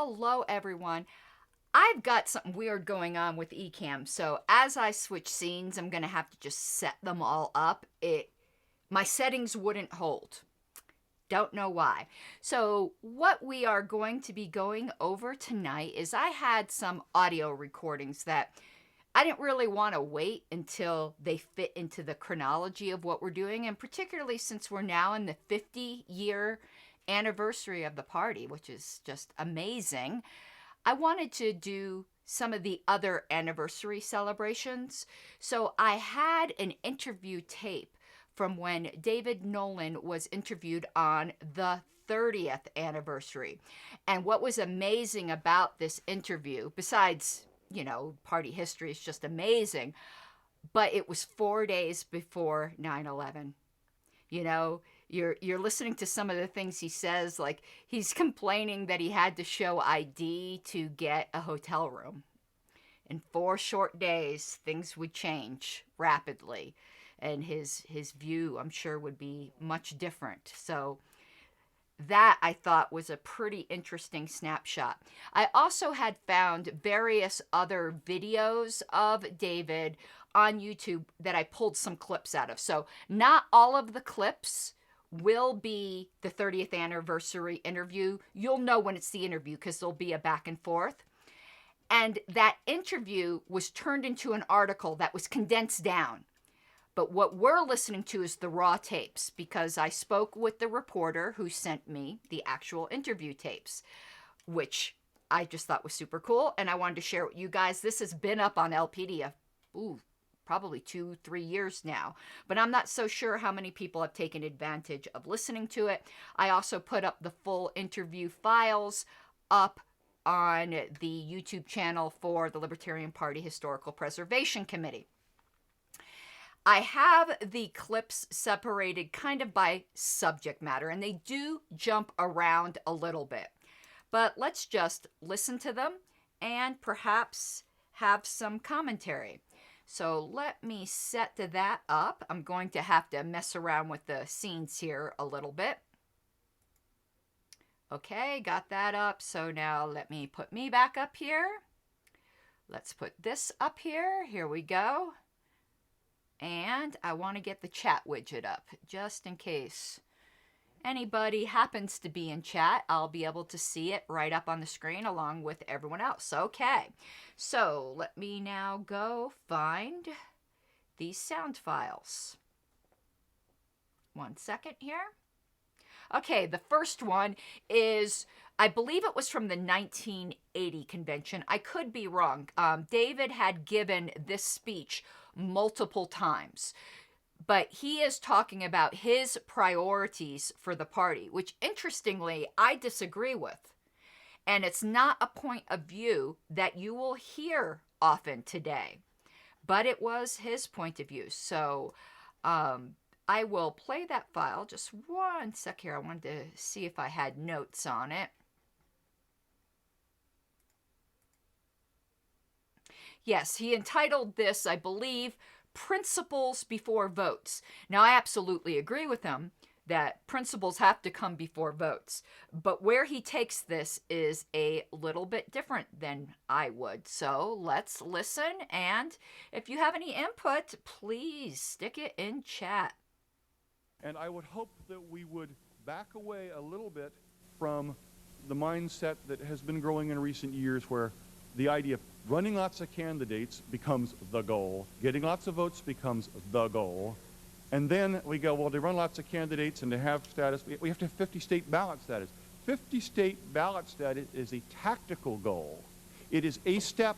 Hello, everyone. I've got something weird going on with Ecamm, so as I switch scenes, I'm gonna have to just set them all up. My settings wouldn't hold. Don't know why. So what we are going to be going over tonight is I had some audio recordings that I didn't really want to wait until they fit into the chronology of what we're doing, and particularly since we're now in the 50-year anniversary of the party, which is just amazing. I wanted to do some of the other anniversary celebrations. So I had an interview tape from when David Nolan was interviewed on the 30th anniversary. And what was amazing about this interview, besides, party history is just amazing, but it was 4 days before 9/11. You're listening to some of the things he says, like he's complaining that he had to show ID to get a hotel room. In 4 short days, things would change rapidly, and his view, I'm sure, would be much different. So that, I thought, was a pretty interesting snapshot. I also had found various other videos of David on YouTube that I pulled some clips out of. So not all of the clips will be the 30th anniversary interview. You'll know when it's the interview because there'll be a back and forth. And that interview was turned into an article that was condensed down. But what we're listening to is the raw tapes, because I spoke with the reporter who sent me the actual interview tapes, which I just thought was super cool. And I wanted to share with you guys. This has been up on LPD probably 2-3 years now, but I'm not so sure how many people have taken advantage of listening to it. I also put up the full interview files up on the YouTube channel for the Libertarian Party Historical Preservation Committee. I have the clips separated kind of by subject matter, and they do jump around a little bit. But let's just listen to them and perhaps have some commentary. So let me set that up. I'm going to have to mess around with the scenes here a little bit. Okay, got that up. So now let me put me back up here. Let's put this up here. Here we go. And I want to get the chat widget up just in case anybody happens to be in chat. I'll be able to see it right up on the screen along with everyone else. Okay, so let me now go find these sound files. 1 second here. Okay, the first one is, I believe it was from the 1980 convention. I could be wrong. David had given this speech multiple times, but he is talking about his priorities for the party, which interestingly I disagree with. And it's not a point of view that you will hear often today, but it was his point of view. So I will play that file. Just 1 sec here. I wanted to see if I had notes on it. Yes, he entitled this, I believe, Principles Before Votes. Now, I absolutely agree with him that principles have to come before votes. But where he takes this is a little bit different than I would. So let's listen. And if you have any input, please stick it in chat. And I would hope that we would back away a little bit from the mindset that has been growing in recent years, where the idea of running lots of candidates becomes the goal, getting lots of votes becomes the goal, and then we go, well, to run lots of candidates and to have status, we have to have 50 state ballot status. 50 state ballot status is a tactical goal. It is a step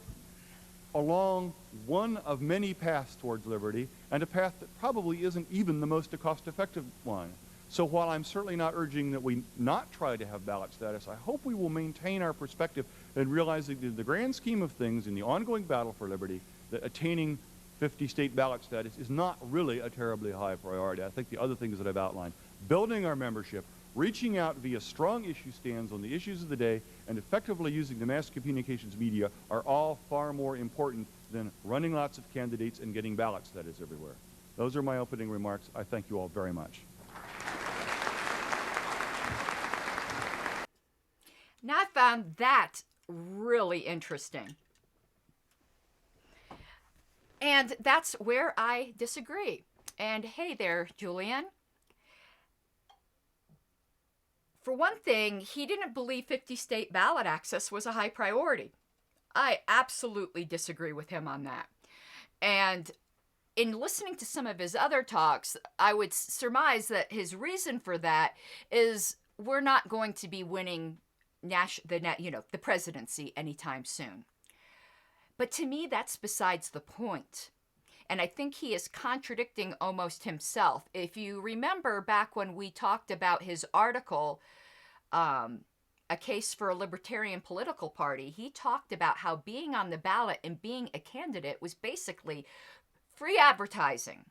along one of many paths towards liberty, and a path that probably isn't even the most cost-effective one. So while I'm certainly not urging that we not try to have ballot status, I hope we will maintain our perspective and realizing that in the grand scheme of things, in the ongoing battle for liberty, that attaining 50 state ballot status is not really a terribly high priority. I think the other things that I've outlined, building our membership, reaching out via strong issue stands on the issues of the day, and effectively using the mass communications media are all far more important than running lots of candidates and getting ballot status everywhere. Those are my opening remarks. I thank you all very much. Now I found that really interesting. And that's where I disagree. And hey there, Julian. For one thing, he didn't believe 50 state ballot access was a high priority. I absolutely disagree with him on that. And in listening to some of his other talks, I would surmise that his reason for that is we're not going to be winning the presidency anytime soon. But to me, that's besides the point. And I think he is contradicting almost himself. If you remember back when we talked about his article, A Case for a Libertarian Political Party, he talked about how being on the ballot and being a candidate was basically free advertising.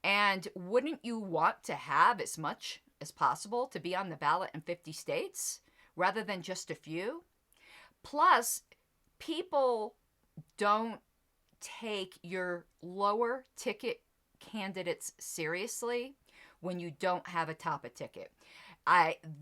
And wouldn't you want to have as much as possible to be on the ballot in 50 states rather than just a few? Plus, people don't take your lower ticket candidates seriously when you don't have a top a ticket.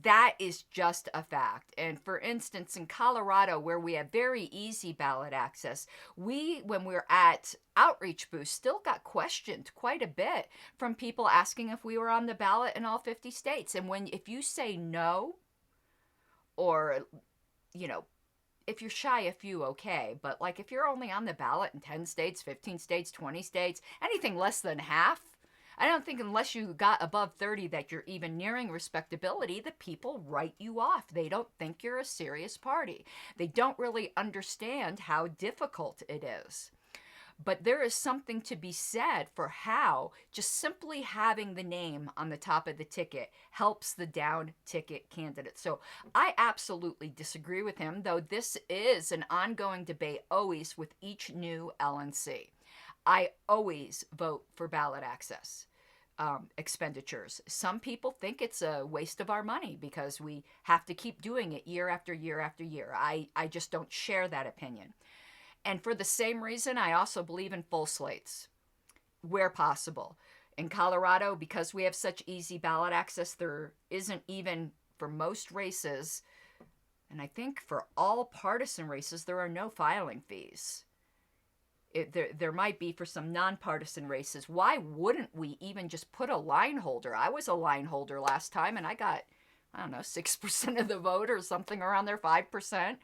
That is just a fact. And for instance, in Colorado, where we have very easy ballot access, when we're at outreach booths, still got questioned quite a bit from people asking if we were on the ballot in all 50 states. And if you say no, or, if you're shy a few, okay. But like if you're only on the ballot in 10 states, 15 states, 20 states, anything less than half, I don't think unless you got above 30 that you're even nearing respectability, the people write you off. They don't think you're a serious party. They don't really understand how difficult it is. But there is something to be said for how just simply having the name on the top of the ticket helps the down ticket candidate. So I absolutely disagree with him, though this is an ongoing debate always with each new LNC. I always vote for ballot access expenditures. Some people think it's a waste of our money because we have to keep doing it year after year after year. I just don't share that opinion. And for the same reason, I also believe in full slates where possible. In Colorado, because we have such easy ballot access, there isn't even for most races, and I think for all partisan races, there are no filing fees. There might be for some nonpartisan races. Why wouldn't we even just put a line holder? I was a line holder last time, and I got, 6% of the vote or something around there, 5%.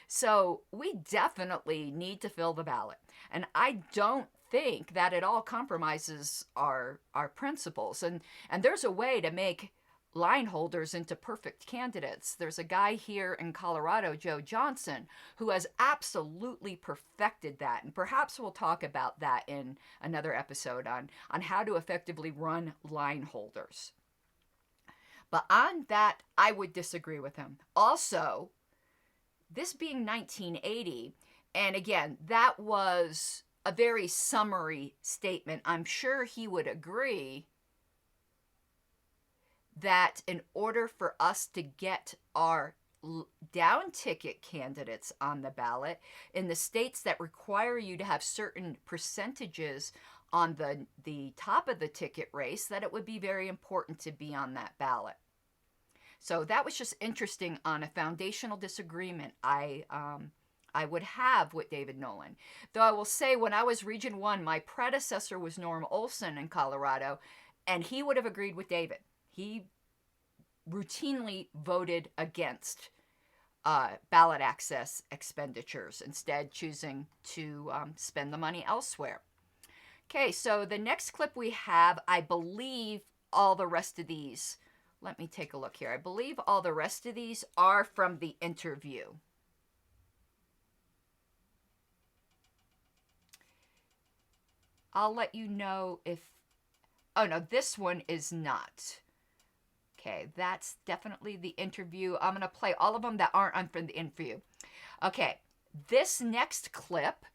So we definitely need to fill the ballot. And I don't think that at all compromises our principles. And there's a way to make line holders into perfect candidates. There's a guy here in Colorado, Joe Johnson, who has absolutely perfected that. And perhaps we'll talk about that in another episode on how to effectively run line holders. But on that, I would disagree with him. Also, this being 1980, and again, that was a very summary statement. I'm sure he would agree that in order for us to get our down ticket candidates on the ballot in the states that require you to have certain percentages on the top of the ticket race, that it would be very important to be on that ballot. So that was just interesting on a foundational disagreement I would have with David Nolan. Though I will say, when I was Region 1, my predecessor was Norm Olson in Colorado, and he would have agreed with David. He routinely voted against ballot access expenditures, instead choosing to spend the money elsewhere. Okay, so the next clip we have, I believe all the rest of these, let me take a look here. I believe all the rest of these are from the interview. I'll let you know if, oh no, this one is not. Okay, that's definitely the interview. I'm going to play all of them that aren't on from the interview. Okay, this next clip,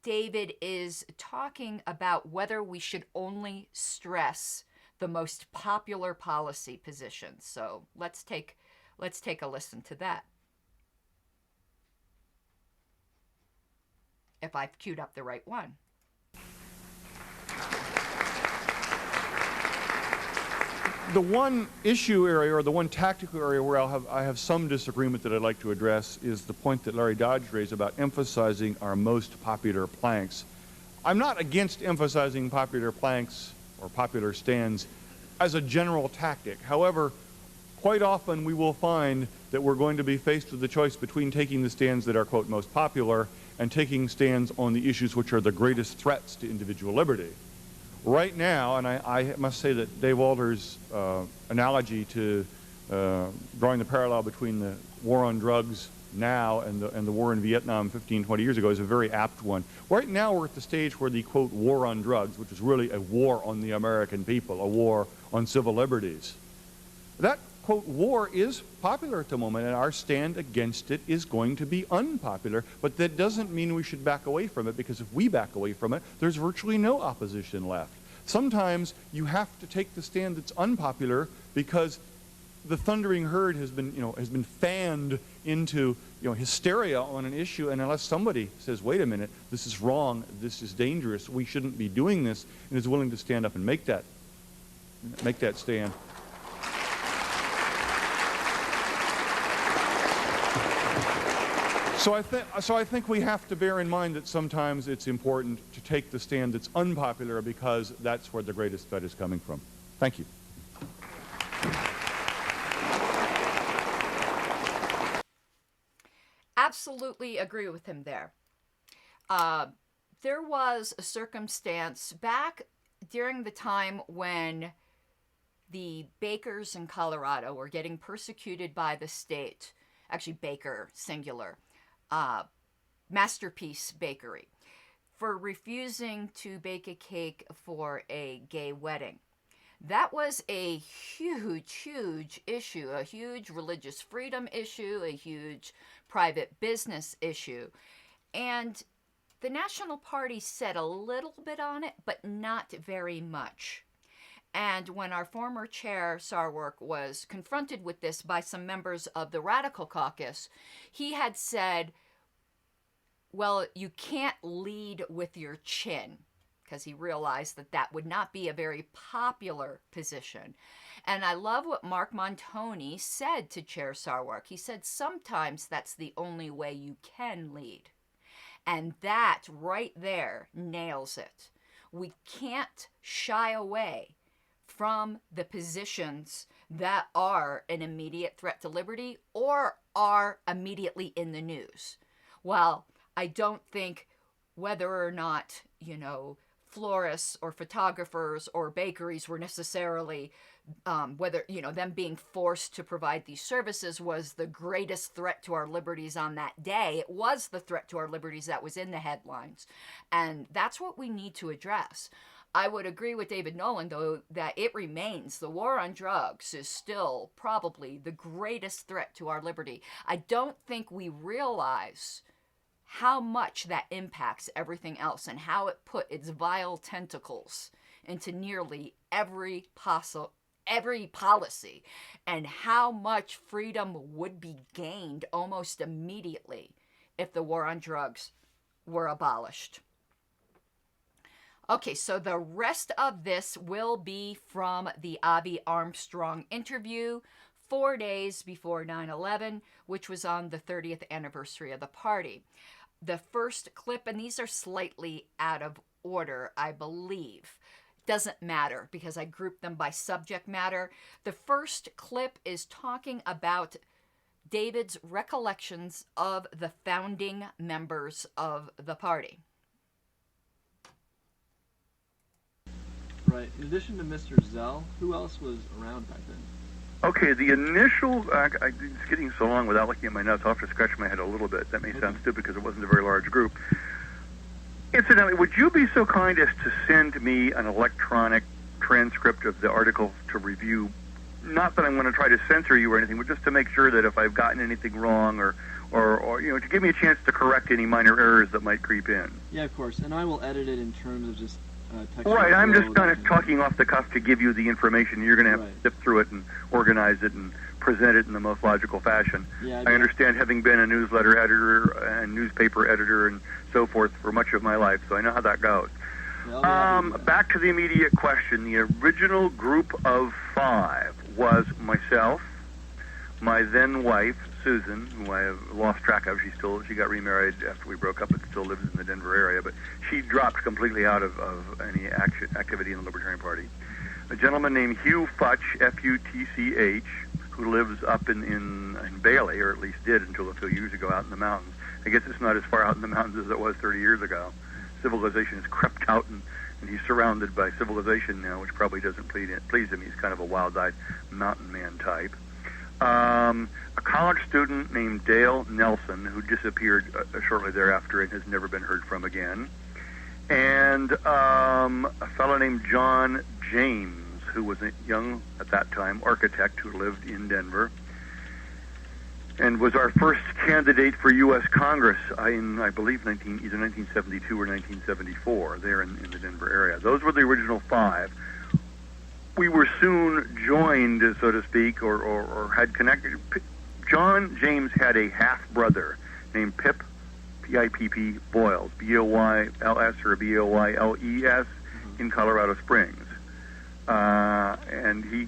David is talking about whether we should only stress the most popular policy positions. So let's take a listen to that. If I've queued up the right one. The one issue area, or the one tactical area where I have some disagreement that I'd like to address, is the point that Larry Dodge raised about emphasizing our most popular planks. I'm not against emphasizing popular planks or popular stands as a general tactic. However, quite often we will find that we're going to be faced with the choice between taking the stands that are, quote, most popular and taking stands on the issues which are the greatest threats to individual liberty. Right now, and I must say that Dave Walter's analogy to drawing the parallel between the war on drugs now and the war in Vietnam 15, 20 years ago is a very apt one. Right now we're at the stage where the, quote, war on drugs, which is really a war on the American people, a war on civil liberties, that, quote, war is popular at the moment, and our stand against it is going to be unpopular, but that doesn't mean we should back away from it, because if we back away from it, there's virtually no opposition left. Sometimes you have to take the stand that's unpopular because the thundering herd has been fanned into, hysteria on an issue, and unless somebody says, wait a minute, this is wrong, this is dangerous, we shouldn't be doing this, and is willing to stand up and make that stand. So I think we have to bear in mind that sometimes it's important to take the stand that's unpopular, because that's where the greatest threat is coming from. Thank you. Absolutely agree with him there. There was a circumstance back during the time when the bakers in Colorado were getting persecuted by the state, actually Baker, singular, Masterpiece Bakery, for refusing to bake a cake for a gay wedding. That was a huge, huge issue, a huge religious freedom issue, a huge private business issue. And the National Party said a little bit on it, but not very much. And when our former chair, Sarwark, was confronted with this by some members of the Radical Caucus, he had said, well, you can't lead with your chin, because he realized that that would not be a very popular position. And I love what Mark Montoni said to Chair Sarwark. He said, sometimes that's the only way you can lead. And that right there nails it. We can't shy away from the positions that are an immediate threat to liberty or are immediately in the news. Well, I don't think whether or not, florists or photographers or bakeries were necessarily, whether, them being forced to provide these services was the greatest threat to our liberties on that day. It was the threat to our liberties that was in the headlines. And that's what we need to address. I would agree with David Nolan, though, that it remains, the war on drugs is still probably the greatest threat to our liberty. I don't think we realize how much that impacts everything else and how it put its vile tentacles into nearly every policy, and how much freedom would be gained almost immediately if the war on drugs were abolished. Okay, so the rest of this will be from the Abbey Armstrong interview 4 days before 9/11, which was on the 30th anniversary of the party. The first clip, and these are slightly out of order, I believe. Doesn't matter because I grouped them by subject matter. The first clip is talking about David's recollections of the founding members of the party. Right. In addition to Mr. Zell, who else was around back then? Okay, the initial, it's getting so long without looking at my notes, I'll have to scratch my head a little bit. That may sound stupid because it wasn't a very large group. Incidentally, would you be so kind as to send me an electronic transcript of the article to review? Not that I'm going to try to censor you or anything, but just to make sure that if I've gotten anything wrong or to give me a chance to correct any minor errors that might creep in. Yeah, of course. And I will edit it in terms of just text. Right, I'm just kind of talking off the cuff to give you the information. You're going to have to sift through it and organize it and present it in the most logical fashion. Yeah, I understand, having been a newsletter editor and newspaper editor and so forth for much of my life, so I know how that goes. Well, I'll be happy to do that. Back to the immediate question. The original group of 5 was myself, my then wife, Susan, who I have lost track of. She got remarried after we broke up, but still lives in the Denver area. But she dropped completely out of any activity in the Libertarian Party. A gentleman named Hugh Futch, Futch, who lives up in Bailey, or at least did until a few years ago, out in the mountains. I guess it's not as far out in the mountains as it was 30 years ago. Civilization has crept out, and he's surrounded by civilization now, which probably doesn't please him. He's kind of a wild-eyed mountain man type. A college student named Dale Nelson, who disappeared shortly thereafter and has never been heard from again. And a fellow named John James, who was a young, at that time, architect who lived in Denver and was our first candidate for U.S. Congress in, I believe, either 1972 or 1974, there in the Denver area. Those were the original 5. We were soon joined, so to speak, or had connected. John James had a half-brother named Pip, P-I-P-P, Boyles, B-O-Y-L-S or B-O-Y-L-E-S, in Colorado Springs. And he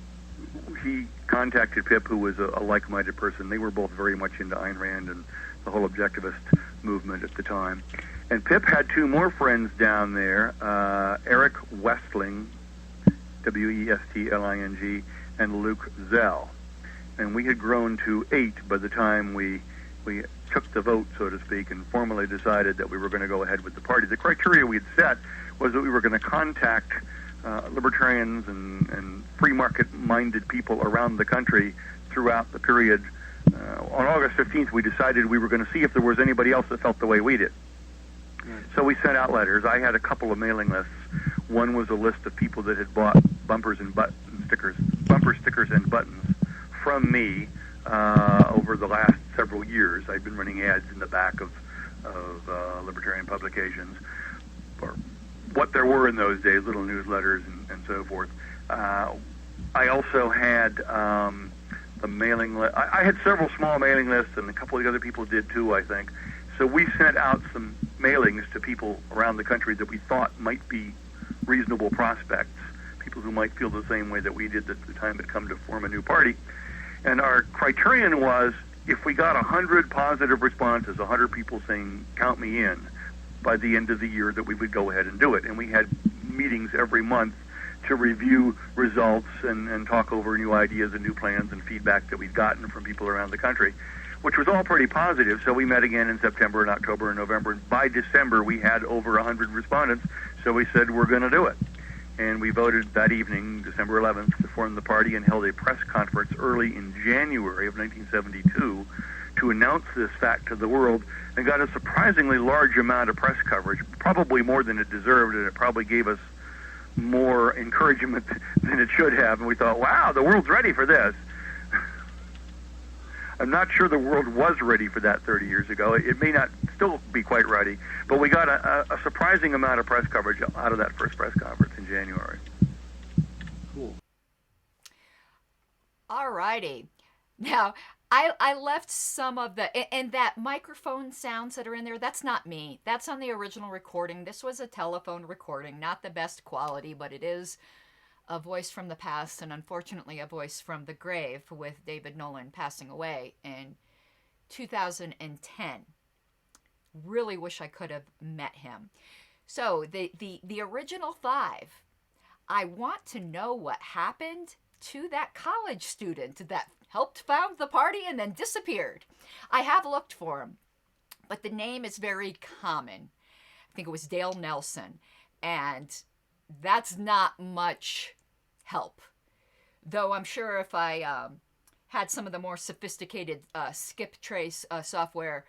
contacted Pip, who was a like-minded person. They were both very much into Ayn Rand and the whole objectivist movement at the time. And Pip had 2 more friends down there, Eric Westling, W-E-S-T-L-I-N-G, and Luke Zell. And we had grown to 8 by the time we took the vote, so to speak, and formally decided that we were going to go ahead with the party. The criteria we had set was that we were going to contact libertarians and free market-minded people around the country throughout the period. On August 15th, we decided we were going to see if there was anybody else that felt the way we did. Right. So we sent out letters. I had a couple of mailing lists. One was a list of people that had bought bumper stickers and buttons from me over the last several years. I've been running ads in the back of libertarian publications, or what there were in those days, little newsletters and so forth. I also had the mailing list. I had several small mailing lists, and a couple of the other people did too, I think. So we sent out some mailings to people around the country that we thought might be reasonable prospects, people who might feel the same way that we did at the time had come to form a new party. And our criterion was, if we got 100 positive responses, 100 people saying, count me in, by the end of the year, that we would go ahead and do it. And we had meetings every month to review results and talk over new ideas and new plans and feedback that we'd gotten from people around the country, which was all pretty positive. So we met again in September and October and November. And by December, we had over 100 respondents. So we said, we're going to do it. And we voted that evening, December 11th, to form the party and held a press conference early in January of 1972 to announce this fact to the world, and got a surprisingly large amount of press coverage, probably more than it deserved, and it probably gave us more encouragement than it should have. And we thought, wow, the world's ready for this. I'm not sure the world was ready for that 30 years ago. It may not still be quite ready, but we got a surprising amount of press coverage out of that first press conference in January. Cool. All righty. Now, I left some of and that microphone sounds that are in there, that's not me. That's on the original recording. This was a telephone recording, not the best quality, but it is a voice from the past, and unfortunately a voice from the grave, with David Nolan passing away in 2010. Really wish I could have met him. So the original 5, I want to know what happened to that college student that helped found the party and then disappeared. I have looked for him, but the name is very common. I think it was Dale Nelson, and that's not much help. Though I'm sure if I had some of the more sophisticated skip trace software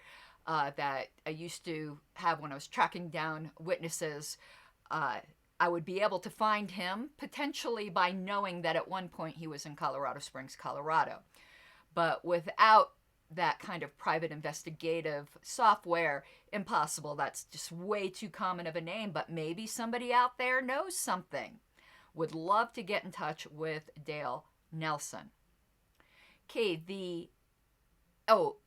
that I used to have when I was tracking down witnesses, I would be able to find him, potentially by knowing that at one point he was in Colorado Springs, Colorado. But without that kind of private investigative software, impossible. That's just way too common of a name, but maybe somebody out there knows something. Would love to get in touch with Dale Nelson. Okay,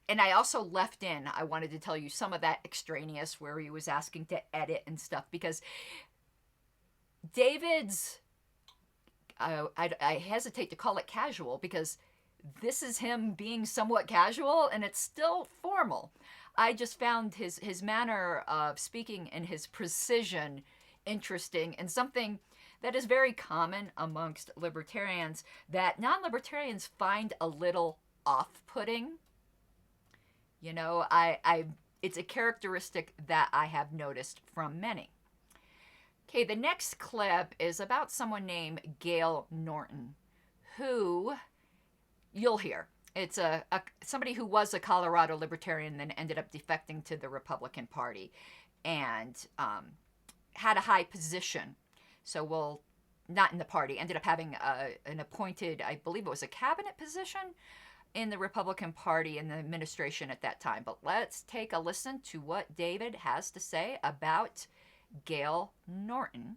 and I also left in, I wanted to tell you some of that extraneous where he was asking to edit and stuff, because David's, I hesitate to call it casual, because this is him being somewhat casual, and it's still formal. I just found his manner of speaking and his precision interesting, and something that is very common amongst libertarians that non-libertarians find a little off-putting. You know, it's a characteristic that I have noticed from many. Okay, the next clip is about someone named Gail Norton, who you'll hear. It's somebody who was a Colorado libertarian, then ended up defecting to the Republican Party, and had a high position. So not in the party, ended up having an appointed, I believe it was a cabinet position in the Republican Party in the administration at that time. But let's take a listen to what David has to say about Gail Norton.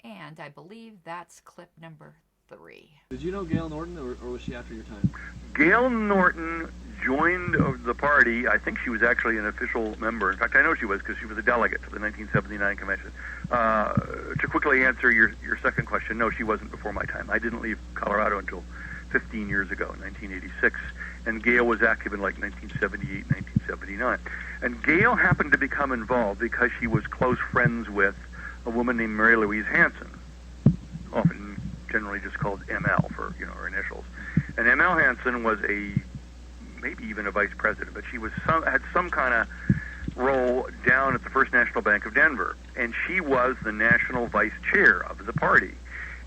And I believe that's clip number 3. Did you know Gail Norton, or was she after your time? Gail Norton joined the party. I think she was actually an official member. In fact, I know she was, because she was a delegate to the 1979 convention. To quickly answer your second question, no, she wasn't before my time. I didn't leave Colorado until 15 years ago, in 1986. And Gail was active in like 1978, 1979. And Gail happened to become involved because she was close friends with a woman named Mary Louise Hanson, often generally just called ML for her initials. And ML Hanson was maybe even a vice president, but she had some kind of role down at the First National Bank of Denver, and she was the national vice chair of the party.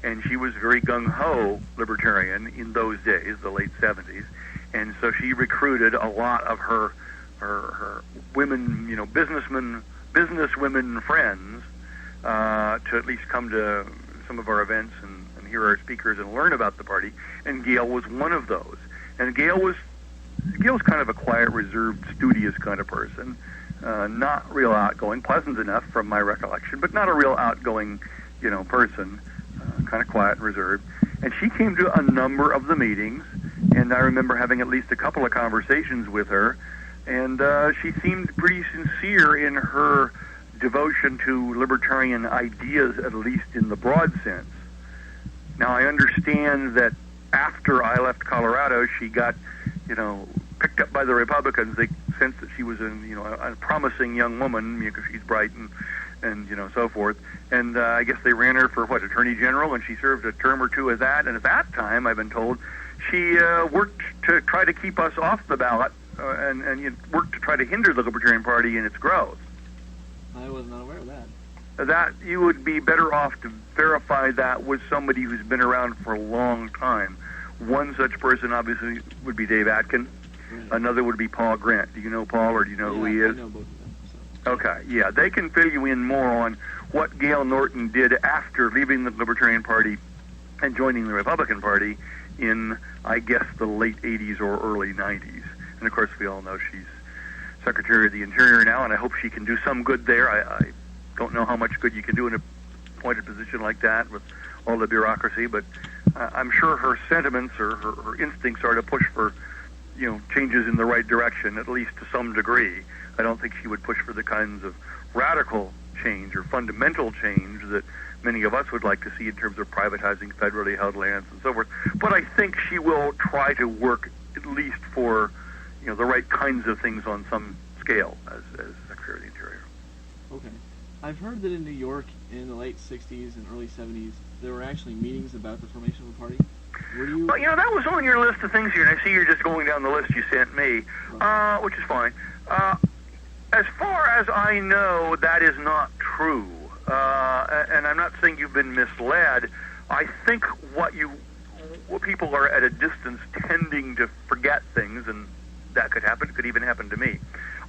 And she was very gung-ho libertarian in those days, the late 70s, and so she recruited a lot of her women, businesswomen friends to at least come to some of our events and hear our speakers and learn about the party. And Gail was one of those. And Gail's kind of a quiet, reserved, studious kind of person, not real outgoing, pleasant enough from my recollection, but not a real outgoing, person, kind of quiet and reserved. And she came to a number of the meetings, and I remember having at least a couple of conversations with her, and she seemed pretty sincere in her devotion to libertarian ideas, at least in the broad sense. Now, I understand that after I left Colorado, she got, picked up by the Republicans. They sensed that she was a promising young woman, because she's bright and so forth. And I guess they ran her for, Attorney General, and she served a term or two as that. And at that time, I've been told, she worked to try to keep us off the ballot and worked to try to hinder the Libertarian Party in its growth. I was not aware of that. That you would be better off to verify that with somebody who's been around for a long time. One such person, obviously, would be Dave Atkin. Right. Another would be Paul Grant. Do you know Paul, or do you know who he is? I know both of them. So. Okay, yeah. They can fill you in more on what Gail Norton did after leaving the Libertarian Party and joining the Republican Party in, I guess, the late 80s or early 90s. And, of course, we all know she's Secretary of the Interior now, and I hope she can do some good there. I don't know how much good you can do in a appointed position like that with all the bureaucracy, but I'm sure her sentiments or her instincts are to push for, changes in the right direction, at least to some degree. I don't think she would push for the kinds of radical change or fundamental change that many of us would like to see in terms of privatizing federally held lands and so forth. But I think she will try to work at least for, the right kinds of things on some scale as Secretary of the Interior. Okay. I've heard that in New York in the late 60s and early 70s, there were actually meetings about the formation of a party. Were you... Well, that was on your list of things here, and I see you're just going down the list you sent me, which is fine. As far as I know, that is not true. And I'm not saying you've been misled. I think what people are at a distance tending to forget things, and that could happen. It could even happen to me.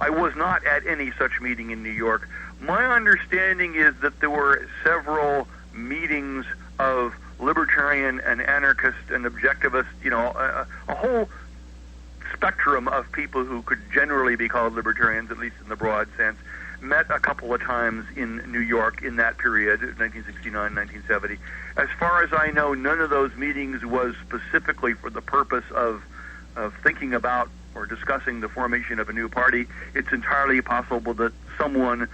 I was not at any such meeting in New York. My understanding is that there were several meetings of libertarian and anarchist and objectivist, a whole spectrum of people who could generally be called libertarians, at least in the broad sense, met a couple of times in New York in that period, 1969, 1970. As far as I know, none of those meetings was specifically for the purpose of thinking about or discussing the formation of a new party. It's entirely possible that someone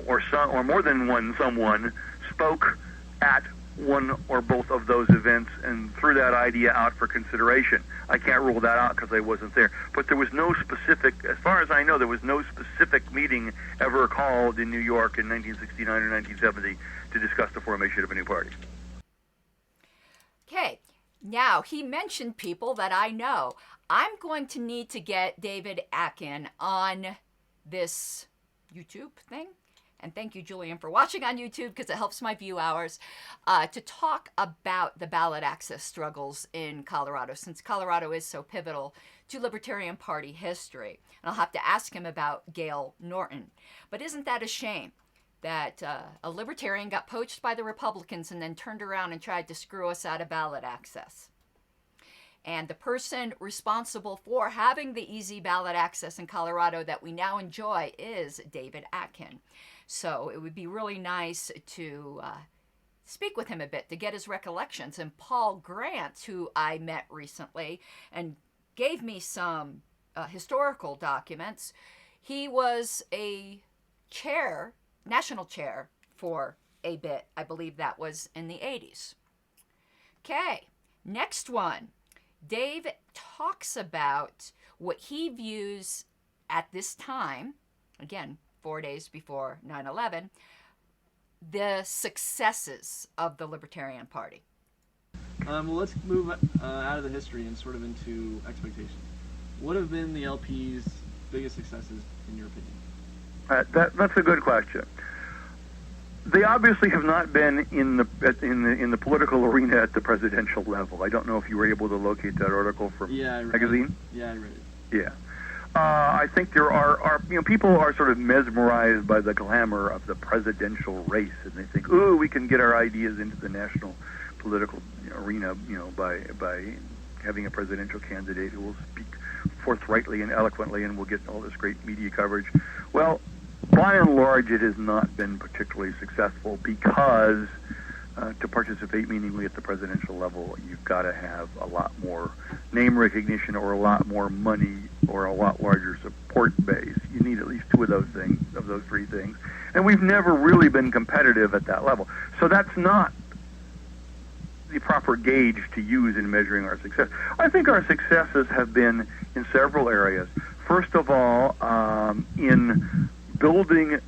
or more than one someone spoke at one or both of those events and threw that idea out for consideration. I can't rule that out because I wasn't there. But there was no specific, as far as I know, there was no specific meeting ever called in New York in 1969 or 1970 to discuss the formation of a new party. Okay, now he mentioned people that I know. I'm going to need to get David Atkin on this YouTube thing. And thank you, Julian, for watching on YouTube because it helps my view hours, to talk about the ballot access struggles in Colorado, since Colorado is so pivotal to Libertarian Party history. And I'll have to ask him about Gail Norton. But isn't that a shame that a Libertarian got poached by the Republicans and then turned around and tried to screw us out of ballot access? And the person responsible for having the easy ballot access in Colorado that we now enjoy is David Atkin. So it would be really nice to speak with him a bit to get his recollections. And Paul Grant, who I met recently and gave me some historical documents, he was a chair, national chair for a bit. I believe that was in the 80s. Okay, next one. Dave talks about what he views at this time, again, 4 days before 9/11, the successes of the Libertarian Party. Well, let's move out of the history and sort of into expectations. What have been the LP's biggest successes, in your opinion? That's a good question. They obviously have not been in the political arena at the presidential level. I don't know if you were able to locate that article from magazine. I read it. Yeah. I think there are people are sort of mesmerized by the glamour of the presidential race, and they think, "Ooh, we can get our ideas into the national political arena, by having a presidential candidate who will speak forthrightly and eloquently, and will get all this great media coverage." Well, by and large, it has not been particularly successful because to participate meaningfully at the presidential level, you've got to have a lot more name recognition or a lot more money or a lot larger support base. You need at least two of those things, of those three things. And we've never really been competitive at that level. So that's not the proper gauge to use in measuring our success. I think our successes have been in several areas. First of all, in building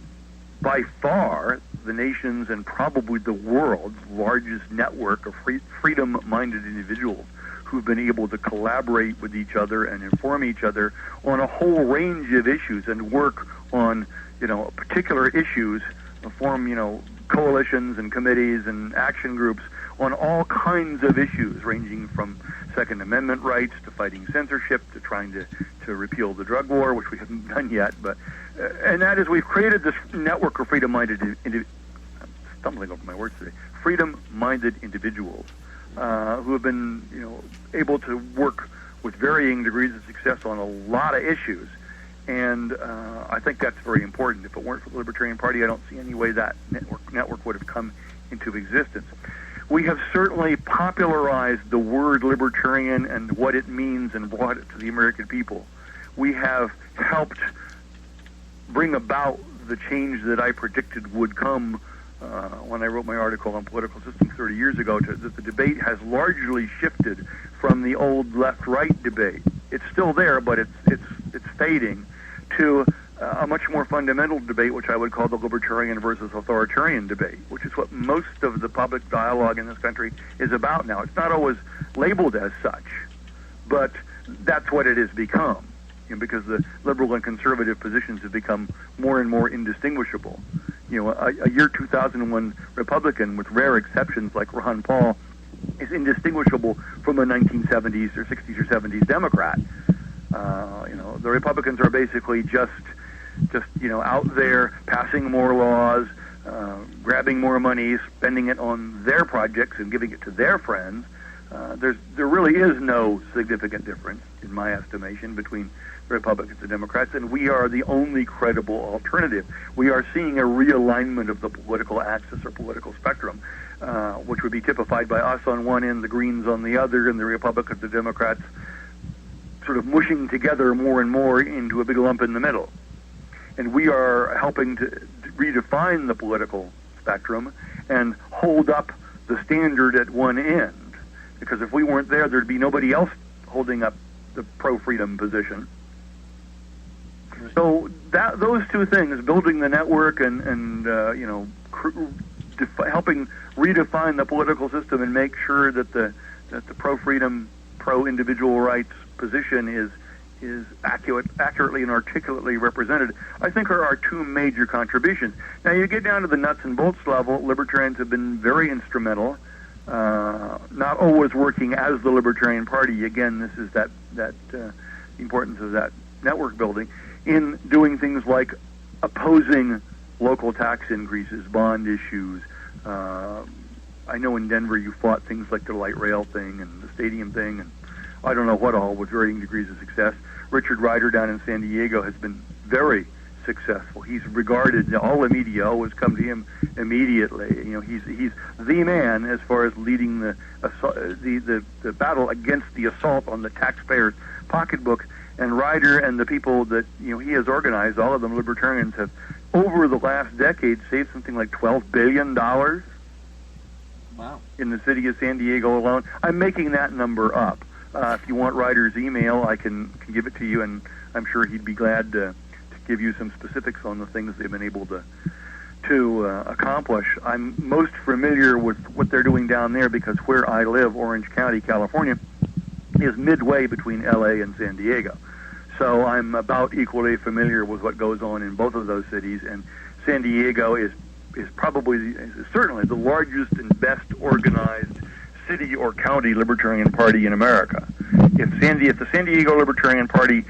by far the nation's and probably the world's largest network of freedom-minded individuals who've been able to collaborate with each other and inform each other on a whole range of issues and work on, particular issues, form, coalitions and committees and action groups on all kinds of issues, ranging from Second Amendment rights to fighting censorship to trying to repeal the drug war, which we haven't done yet. But and that is, we've created this network of freedom-minded stumbling over my words today, freedom-minded individuals who have been, able to work with varying degrees of success on a lot of issues. And I think that's very important. If it weren't for the Libertarian Party, I don't see any way that network would have come into existence. We have certainly popularized the word libertarian and what it means and brought it to the American people. We have helped bring about the change that I predicted would come when I wrote my article on political systems 30 years ago, that the debate has largely shifted from the old left-right debate. It's still there, but it's fading to a much more fundamental debate, which I would call the libertarian versus authoritarian debate, which is what most of the public dialogue in this country is about now. It's not always labeled as such, but that's what it has become, because the liberal and conservative positions have become more and more indistinguishable. A year 2001 Republican, with rare exceptions like Ron Paul, is indistinguishable from a 1970s or 60s or 70s Democrat. The Republicans are basically just out there passing more laws, grabbing more money, spending it on their projects and giving it to their friends. There really is no significant difference, in my estimation, between Republicans and Democrats, and we are the only credible alternative. We are seeing a realignment of the political axis or political spectrum, which would be typified by us on one end, the Greens on the other, and the Republicans and Democrats sort of mushing together more and more into a big lump in the middle. And we are helping to redefine the political spectrum and hold up the standard at one end. Because if we weren't there, there'd be nobody else holding up the pro-freedom position. Right. So those two things, building the network and helping redefine the political system and make sure that the pro-freedom, pro-individual rights position is accurately and articulately represented, I think are our two major contributions. Now, you get down to the nuts and bolts level, libertarians have been very instrumental, not always working as the Libertarian Party. Again, this is the importance of that network building, in doing things like opposing local tax increases, bond issues. I know in Denver you fought things like the light rail thing and the stadium thing, and I don't know what all, with varying degrees of success. Richard Ryder down in San Diego has been very successful. He's regarded, all the media always come to him immediately. He's the man as far as leading the battle against the assault on the taxpayer's pocketbook. And Ryder and the people that he has organized, all of them libertarians, have over the last decade saved something like $12 billion. Wow. In the city of San Diego alone. I'm making that number up. If you want Ryder's email, I can give it to you, and I'm sure he'd be glad to give you some specifics on the things they've been able to accomplish. I'm most familiar with what they're doing down there because where I live, Orange County, California, is midway between L.A. and San Diego. So I'm about equally familiar with what goes on in both of those cities, and San Diego is certainly the largest and best organized city or county Libertarian Party in America. If the San Diego Libertarian Party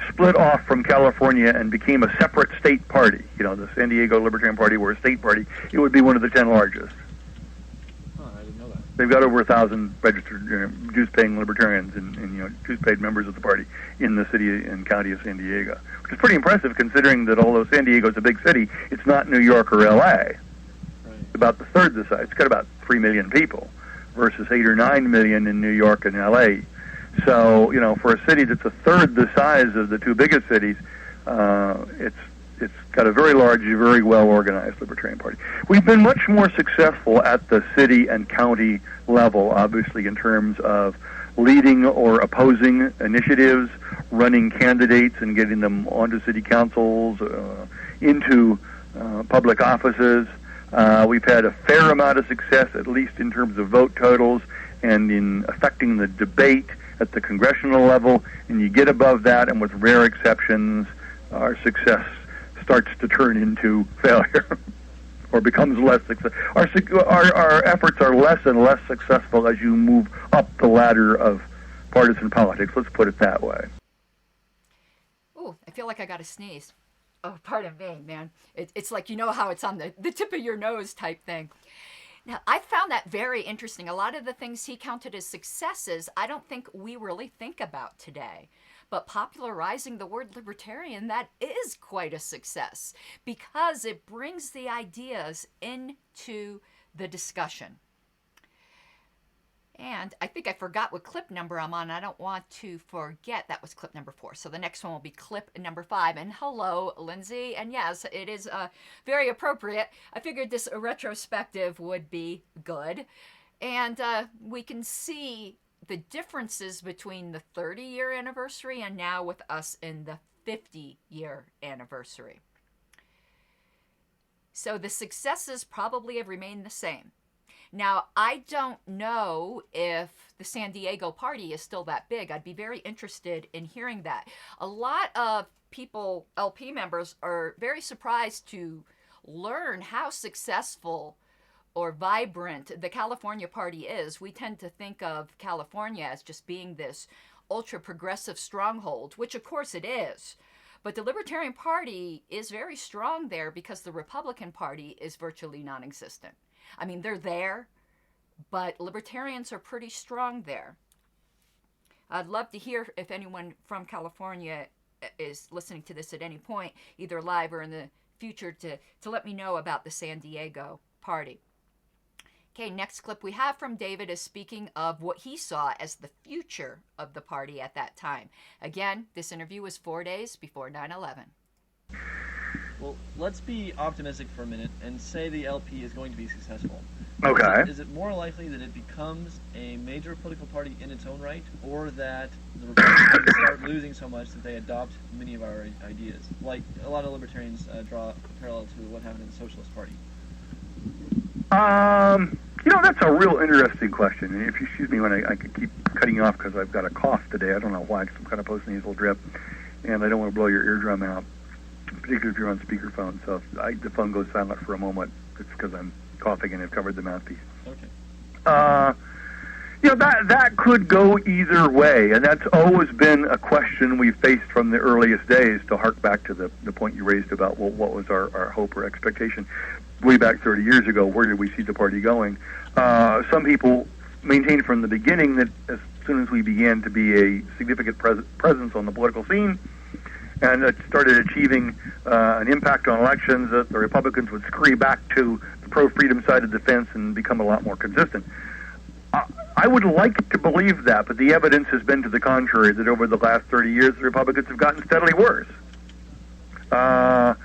split off from California and became a separate state party, the San Diego Libertarian Party were a state party, it would be one of the 10 largest. Oh, I didn't know that. They've got over 1,000 registered dues-paying libertarians and dues-paid members of the party in the city and county of San Diego, which is pretty impressive considering that although San Diego is a big city, it's not New York or L.A. It's about the third the size. It's got about 3 million people versus 8 or 9 million in New York and L.A. So, for a city that's a third the size of the two biggest cities, it's got a very large, very well-organized Libertarian Party. We've been much more successful at the city and county level, obviously, in terms of leading or opposing initiatives, running candidates and getting them onto city councils, into public offices. We've had a fair amount of success, at least in terms of vote totals and in affecting the debate at the congressional level. And you get above that, and with rare exceptions, our success starts to turn into failure or becomes less successful. Our efforts are less and less successful as you move up the ladder of partisan politics. Let's put it that way. Ooh, I feel like I got to sneeze. Oh, pardon me, man. It's like, how it's on the tip of your nose type thing. Now, I found that very interesting. A lot of the things he counted as successes, I don't think we really think about today. But popularizing the word libertarian, that is quite a success because it brings the ideas into the discussion. And I think I forgot what clip number I'm on. I don't want to forget that was clip number 4. So the next one will be clip number 5. And hello, Lindsay. And yes, it is very appropriate. I figured this retrospective would be good. And we can see the differences between the 30-year anniversary and now with us in the 50-year anniversary. So the successes probably have remained the same. Now, I don't know if the San Diego party is still that big. I'd be very interested in hearing that. A lot of people, LP members, are very surprised to learn how successful or vibrant the California party is. We tend to think of California as just being this ultra-progressive stronghold, which of course it is. But the Libertarian Party is very strong there because the Republican Party is virtually non-existent. I mean, they're there, but libertarians are pretty strong there. I'd love to hear if anyone from California is listening to this at any point, either live or in the future, to let me know about the San Diego party. Okay, next clip we have from David is speaking of what he saw as the future of the party at that time. Again, this interview was 4 days before 9/11. Well, let's be optimistic for a minute and say the LP is going to be successful. Okay. Is it more likely that it becomes a major political party in its own right, or that the Republicans start losing so much that they adopt many of our ideas? Like a lot of libertarians draw a parallel to what happened in the Socialist Party. That's a real interesting question. And if you excuse me when I could keep cutting you off because I've got a cough today. I don't know why, some kind of postnasal drip, and I don't want to blow your eardrum out, particularly if you're on speakerphone. So if the phone goes silent for a moment, it's because I'm coughing and I've covered the mouthpiece. Okay. That could go either way, and that's always been a question we've faced from the earliest days, to hark back to the point you raised about what was our hope or expectation. Way back 30 years ago, where did we see the party going? Some people maintained from the beginning that as soon as we began to be a significant presence on the political scene, and it started achieving an impact on elections, that the Republicans would scurry back to the pro-freedom side of the fence and become a lot more consistent. I would like to believe that, but the evidence has been to the contrary, that over the last 30 years, the Republicans have gotten steadily worse. What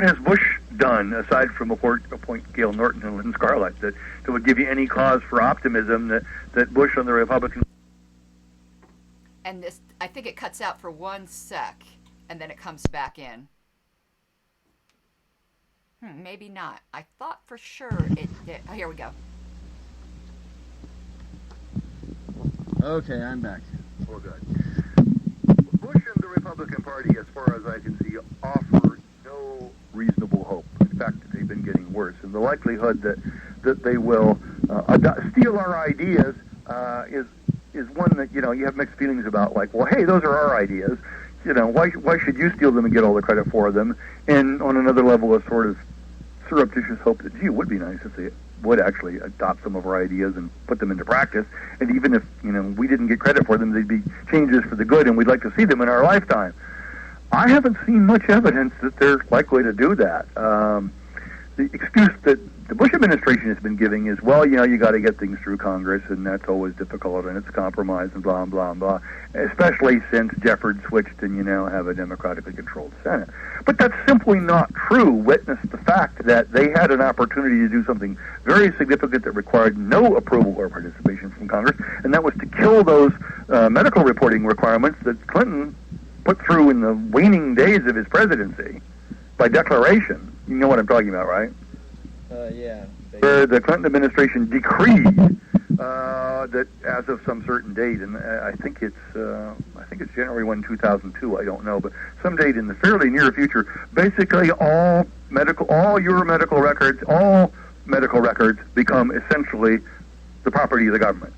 has Bush done, aside from appoint Gail Norton and Lynn Scarlett, that would give you any cause for optimism that Bush and the Republicans... And this, I think it cuts out for 1 sec, and then it comes back in. Maybe not. I thought for sure it did. Oh, here we go. Okay, I'm back. Well, good. Bush and the Republican Party, as far as I can see, offer no reasonable hope. In fact, they've been getting worse. And the likelihood that they will steal our ideas is one that, you have mixed feelings about. Like, well, hey, those are our ideas. Why should you steal them and get all the credit for them? And on another level, a sort of surreptitious hope that, gee, it would be nice if they would actually adopt some of our ideas and put them into practice. And even if, we didn't get credit for them, they'd be changes for the good, and we'd like to see them in our lifetime. I haven't seen much evidence that they're likely to do that. The excuse that the Bush administration has been giving is, well, you got to get things through Congress, and that's always difficult, and it's compromise, and blah, blah, blah, especially since Jeffords switched and you now have a democratically controlled Senate. But that's simply not true. Witness the fact that they had an opportunity to do something very significant that required no approval or participation from Congress, and that was to kill those medical reporting requirements that Clinton put through in the waning days of his presidency by declaration. You know what I'm talking about, right? Yeah. Where the Clinton administration decreed that as of some certain date, and I think it's January 1, 2002. I don't know, but some date in the fairly near future, basically all your medical records become essentially the property of the government.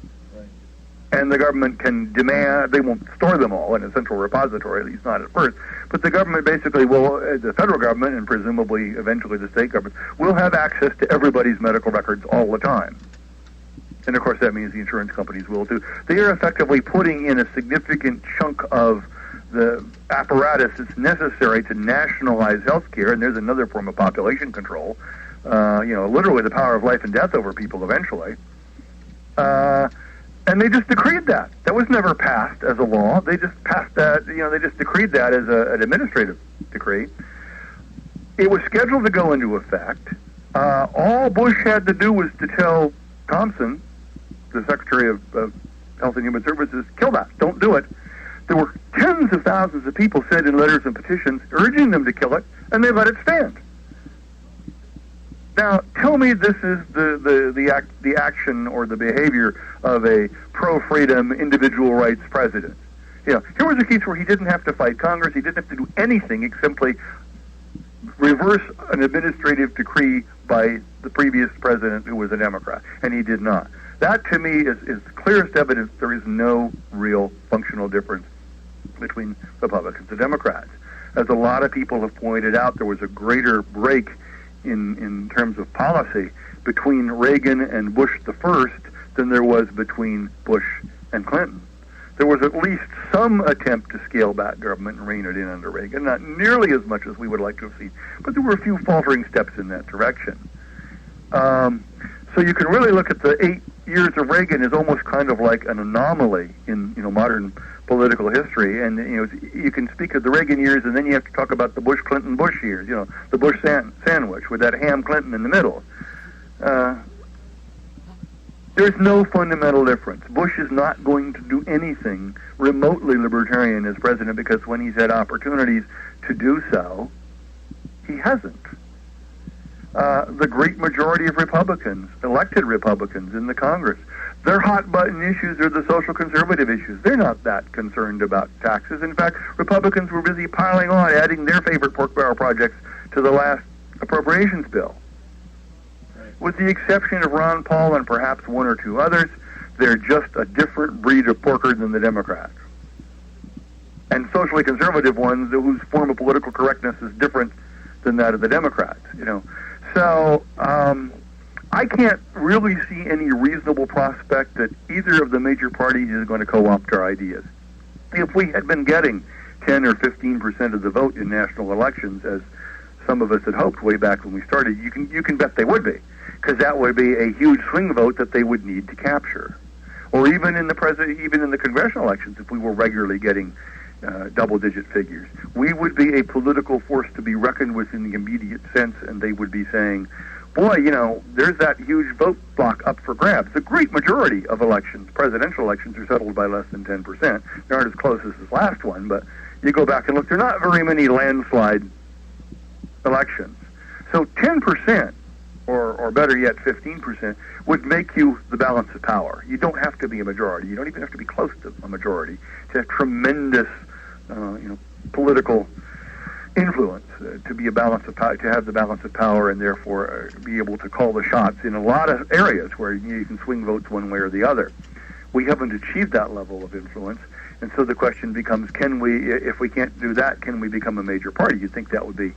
And the government can demand, they won't store them all in a central repository, at least not at first, but the government basically will, the federal government and presumably eventually the state government, will have access to everybody's medical records all the time. And of course that means the insurance companies will too. They are effectively putting in a significant chunk of the apparatus that's necessary to nationalize health care, and there's another form of population control, literally the power of life and death over people eventually. And they just decreed that. That was never passed as a law. They just passed that, they just decreed that as an administrative decree. It was scheduled to go into effect. All Bush had to do was to tell Thompson, the Secretary of Health and Human Services, kill that, don't do it. There were tens of thousands of people sent in letters and petitions urging them to kill it, and they let it stand. Now, tell me this is the action or the behavior of a pro-freedom, individual rights president. Here was a case where he didn't have to fight Congress. He didn't have to do anything except simply reverse an administrative decree by the previous president who was a Democrat, and he did not. That, to me, is clearest evidence there is no real functional difference between Republicans and Democrats. As a lot of people have pointed out, there was a greater break in terms of policy between Reagan and Bush the first than there was between Bush and Clinton. There was at least some attempt to scale back government and rein it in under Reagan, not nearly as much as we would like to have seen, but there were a few faltering steps in that direction. So you can really look at the years of Reagan is almost kind of like an anomaly in modern political history, and you can speak of the Reagan years, and then you have to talk about the Bush-Clinton-Bush years, the Bush sandwich with that ham Clinton in the middle. There's no fundamental difference. Bush is not going to do anything remotely libertarian as president because when he's had opportunities to do so, he hasn't. The great majority of Republicans, elected Republicans in the Congress, their hot-button issues are the social conservative issues. They're not that concerned about taxes. In fact, Republicans were busy piling on, adding their favorite pork barrel projects to the last appropriations bill. With the exception of Ron Paul and perhaps one or two others, they're just a different breed of porker than the Democrats. And socially conservative ones whose form of political correctness is different than that of the Democrats, So I can't really see any reasonable prospect that either of the major parties is going to co-opt our ideas. If we had been getting 10 or 15% of the vote in national elections, as some of us had hoped way back when we started, you can bet they would be, because that would be a huge swing vote that they would need to capture. Or even in the congressional elections, if we were regularly getting double-digit figures, we would be a political force to be reckoned with in the immediate sense, and they would be saying, boy, there's that huge vote block up for grabs. The great majority of elections, presidential elections, are settled by less than 10%. They aren't as close as this last one, but you go back and look, there are not very many landslide elections. So 10%, or better yet, 15%, would make you the balance of power. You don't have to be a majority. You don't even have to be close to a majority to have tremendous, political influence, to be a balance of power, to have the balance of power, and therefore be able to call the shots in a lot of areas where you can swing votes one way or the other. We haven't achieved that level of influence, and so the question becomes: can we? If we can't do that, can we become a major party? You'd think that would be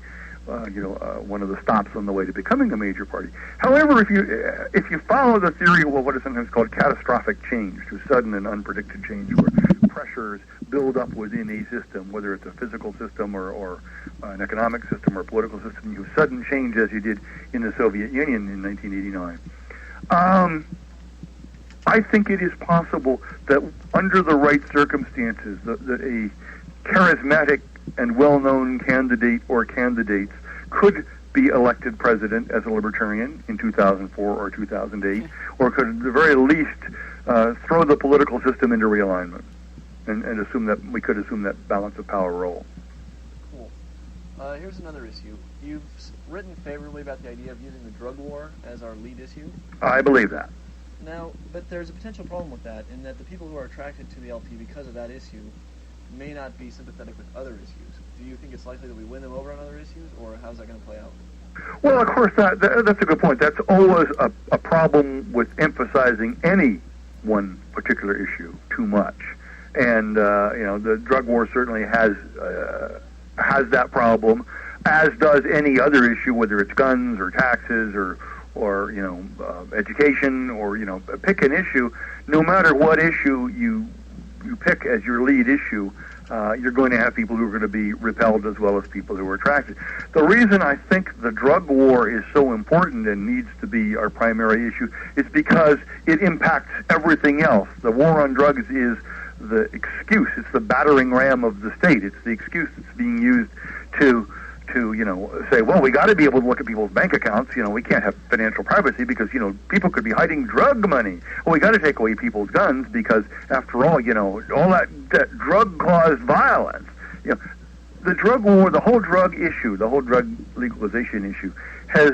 one of the stops on the way to becoming a major party. However, if you follow the theory of what is sometimes called catastrophic change, to sudden and unpredicted change, where pressures build up within a system, whether it's a physical system or an economic system or a political system, you sudden change as you did in the Soviet Union in 1989. I think it is possible that under the right circumstances, that a charismatic and well-known candidate or candidates could be elected president as a libertarian in 2004 or 2008, or could at the very least throw the political system into realignment and assume that we could assume that balance of power role. Cool. Here's another issue. You've written favorably about the idea of using the drug war as our lead issue. I believe that. Now, but there's a potential problem with that, in that the people who are attracted to the LP because of that issue may not be sympathetic with other issues. Do you think it's likely that we win them over on other issues, or how's that going to play out? Well, of course, that's a good point. That's always a problem with emphasizing any one particular issue too much. And, the drug war certainly has that problem, as does any other issue, whether it's guns or taxes or education or, pick an issue. No matter what issue you pick as your lead issue, you're going to have people who are going to be repelled as well as people who are attracted. The reason I think the drug war is so important and needs to be our primary issue is because it impacts everything else. The war on drugs is the excuse. It's the battering ram of the state. It's the excuse that's being used to say, well, we got to be able to look at people's bank accounts. We can't have financial privacy because, people could be hiding drug money. Well, we got to take away people's guns because, after all, all that drug-caused violence. The drug war, the whole drug issue, the whole drug legalization issue has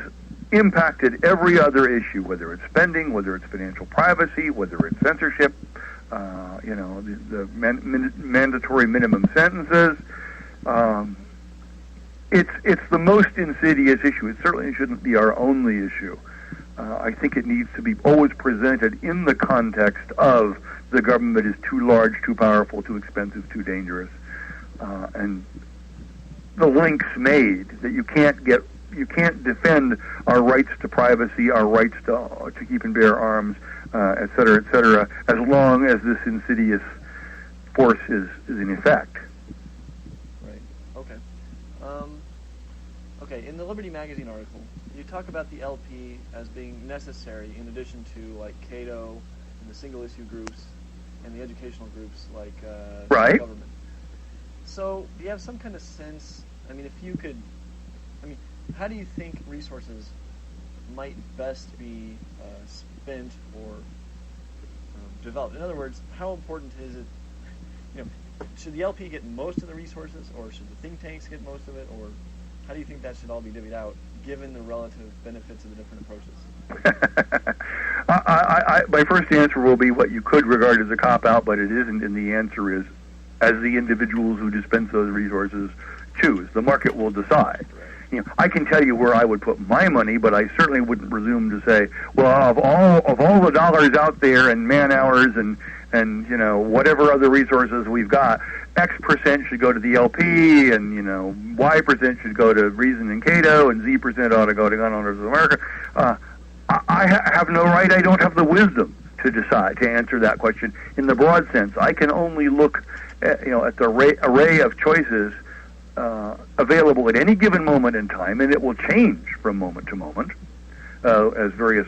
impacted every other issue, whether it's spending, whether it's financial privacy, whether it's censorship, the mandatory minimum sentences. It's the most insidious issue. It certainly shouldn't be our only issue. I think it needs to be always presented in the context of the government is too large, too powerful, too expensive, too dangerous, and the links made that you can't defend our rights to privacy, our rights to keep and bear arms, et cetera, as long as this insidious force is in effect. Right. Okay. Okay, in the Liberty Magazine article, you talk about the LP as being necessary in addition to like Cato and the single issue groups and the educational groups like Right. the government. So, do you have some kind of sense? I mean, if you could, how do you think resources might best be spent or developed? In other words, how important is it? Should the LP get most of the resources, or should the think tanks get most of it, or how do you think that should all be divvied out, given the relative benefits of the different approaches? My first answer will be what you could regard as a cop-out, but it isn't, and the answer is, as the individuals who dispense those resources choose. The market will decide. I can tell you where I would put my money, but I certainly wouldn't presume to say, well, of all the dollars out there and man hours and whatever other resources we've got, X percent should go to the LP, and Y percent should go to Reason and Cato, and Z percent ought to go to Gun Owners of America. I have no right. I don't have the wisdom to decide to answer that question in the broad sense. I can only look at the array of choices available at any given moment in time, and it will change from moment to moment as various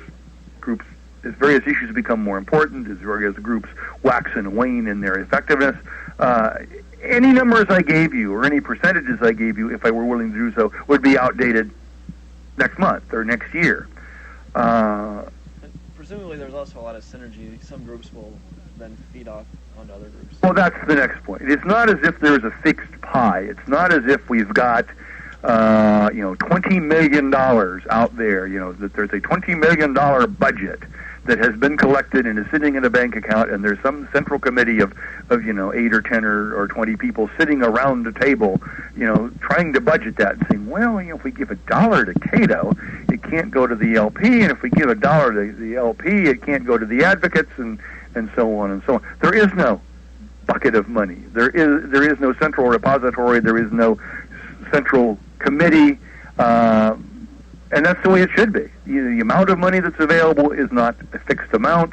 issues become more important, as various groups wax and wane in their effectiveness. Any numbers I gave you or any percentages I gave you, if I were willing to do so, would be outdated next month or next year. And presumably there's also a lot of synergy. Some groups will then feed off onto other groups. Well, that's the next point. It's not as if there's a fixed pie. It's not as if we've got $20 million out there, that there's a $20 million budget that has been collected and is sitting in a bank account, and there's some central committee of 8 or 10 or 20 people sitting around the table, trying to budget that and saying, well, if we give $1 to Cato, it can't go to the LP, and if we give $1 to the LP, it can't go to the advocates, and so on and so on. There is no bucket of money. There is no central repository. There is no central committee. And that's the way it should be. The amount of money that's available is not a fixed amount,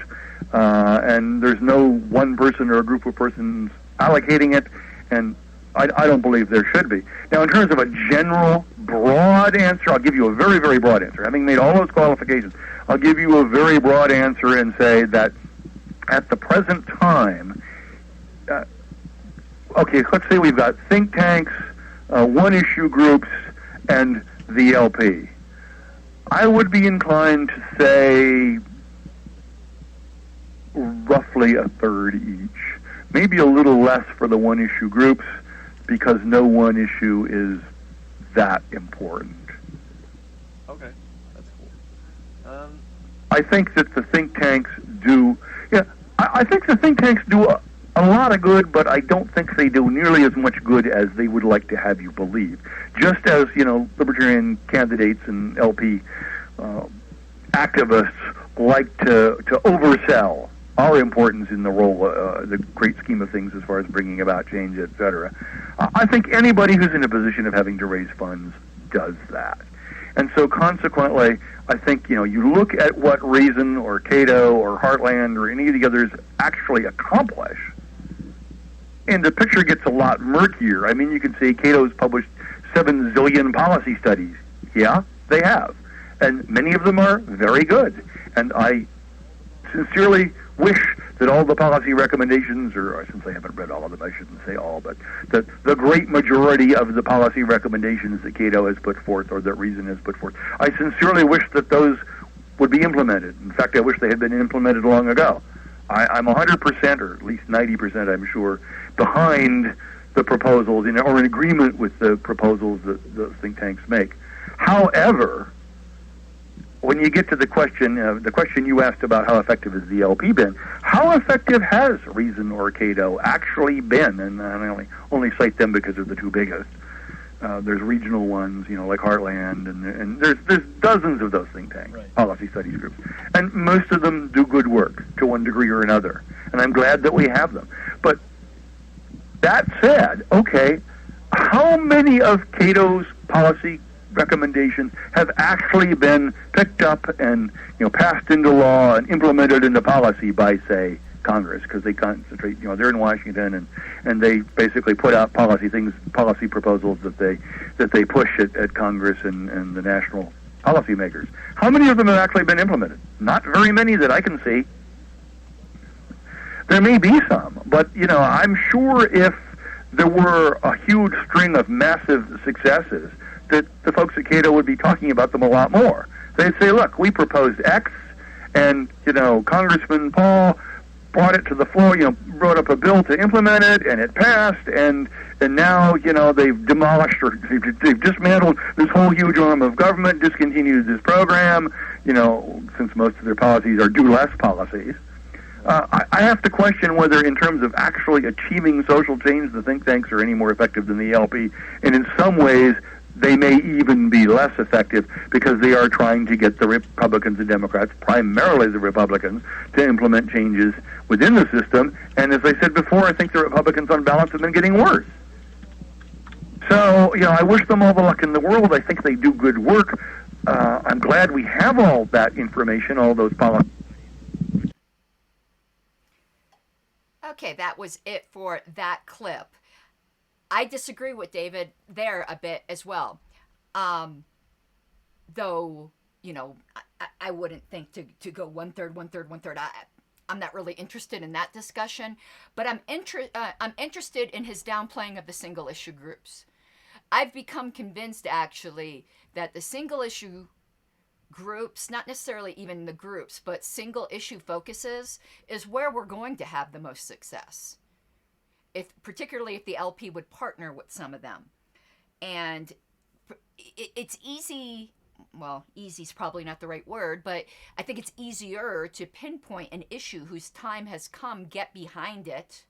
and there's no one person or a group of persons allocating it, and I don't believe there should be. Now, in terms of a general, broad answer, I'll give you a very, very broad answer. Having made all those qualifications, I'll give you a very broad answer and say that at the present time, let's say we've got think tanks, one-issue groups, and the LP. I would be inclined to say roughly a third each. Maybe a little less for the one-issue groups, because no one issue is that important. Okay, that's cool. I think that the think tanks do... I think the think tanks do a lot of good, but I don't think they do nearly as much good as they would like to have you believe. Just as, Libertarian candidates and LP activists like to oversell our importance in the role, the great scheme of things as far as bringing about change, etc. I think anybody who's in a position of having to raise funds does that. And so consequently, I think, you look at what Reason or Cato or Heartland or any of the others actually accomplish, and the picture gets a lot murkier. I mean, you can say Cato's published 7 zillion policy studies. Yeah, they have. And many of them are very good. And I sincerely wish that all the policy recommendations, or since I haven't read all of them, I shouldn't say all, but that the great majority of the policy recommendations that Cato has put forth or that Reason has put forth, I sincerely wish that those would be implemented. In fact, I wish they had been implemented long ago. I'm 100%, or at least 90%, I'm sure, behind the proposals, or in agreement with the proposals that the think tanks make. However, when you get to the question you asked about how effective has the LP been, how effective has Reason or Cato actually been? And I only cite them because they're the two biggest. There's regional ones, like Heartland, and there's dozens of those think tanks, right, policy studies groups. And most of them do good work to one degree or another. And I'm glad that we have them. But that said, okay, how many of Cato's policy recommendations have actually been picked up and passed into law and implemented into policy by, say, Congress because they concentrate, they're in Washington and they basically put out policy proposals that they push at Congress and the national policymakers. How many of them have actually been implemented? Not very many that I can see. There may be some, but I'm sure if there were a huge string of massive successes, that the folks at Cato would be talking about them a lot more. They'd say, look, we proposed X, and, Congressman Paul brought it to the floor, wrote up a bill to implement it, and it passed, and now, they've demolished or they've dismantled this whole huge arm of government, discontinued this program, since most of their policies are do less policies. I have to question whether, in terms of actually achieving social change, the think tanks are any more effective than the LP, and in some ways, they may even be less effective because they are trying to get the Republicans and Democrats, primarily the Republicans, to implement changes within the system. And as I said before, I think the Republicans on balance have been getting worse. So, I wish them all the luck in the world. I think they do good work. I'm glad we have all that information, all those policies. Okay, that was it for that clip. I disagree with David there a bit as well. Though, I wouldn't think to go one-third. I'm not really interested in that discussion, but I'm interested in his downplaying of the single-issue groups. I've become convinced, actually, that the single-issue groups, not necessarily even the groups, but single-issue focuses, is where we're going to have the most success. Particularly if the LP would partner with some of them. And it's easy, well, easy's probably not the right word, but I think it's easier to pinpoint an issue whose time has come, get behind it,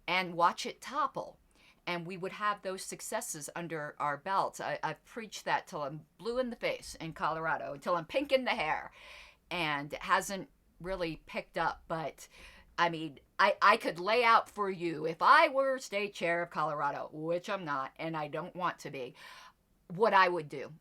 and watch it topple. And we would have those successes under our belts. I've preached that till I'm blue in the face in Colorado, until I'm pink in the hair. And it hasn't really picked up, but I mean, I could lay out for you, if I were state chair of Colorado, which I'm not, and I don't want to be, what I would do,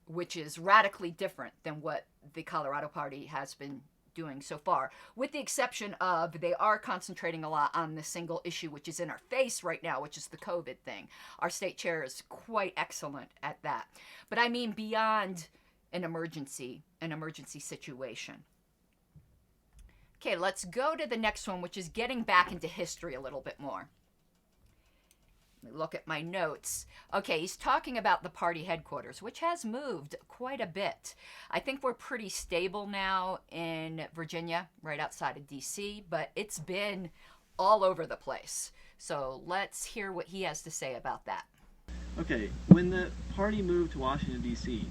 which is radically different than what the Colorado Party has been doing so far, with the exception of they are concentrating a lot on the single issue, which is in our face right now, which is the COVID thing. Our state chair is quite excellent at that. But I mean beyond an emergency situation. Okay, let's go to the next one, which is getting back into history a little bit more. Let me look at my notes. Okay, he's talking about the party headquarters, which has moved quite a bit. I think we're pretty stable now in Virginia, right outside of D.C., but it's been all over the place. So let's hear what he has to say about that. Okay, when the party moved to Washington, D.C.,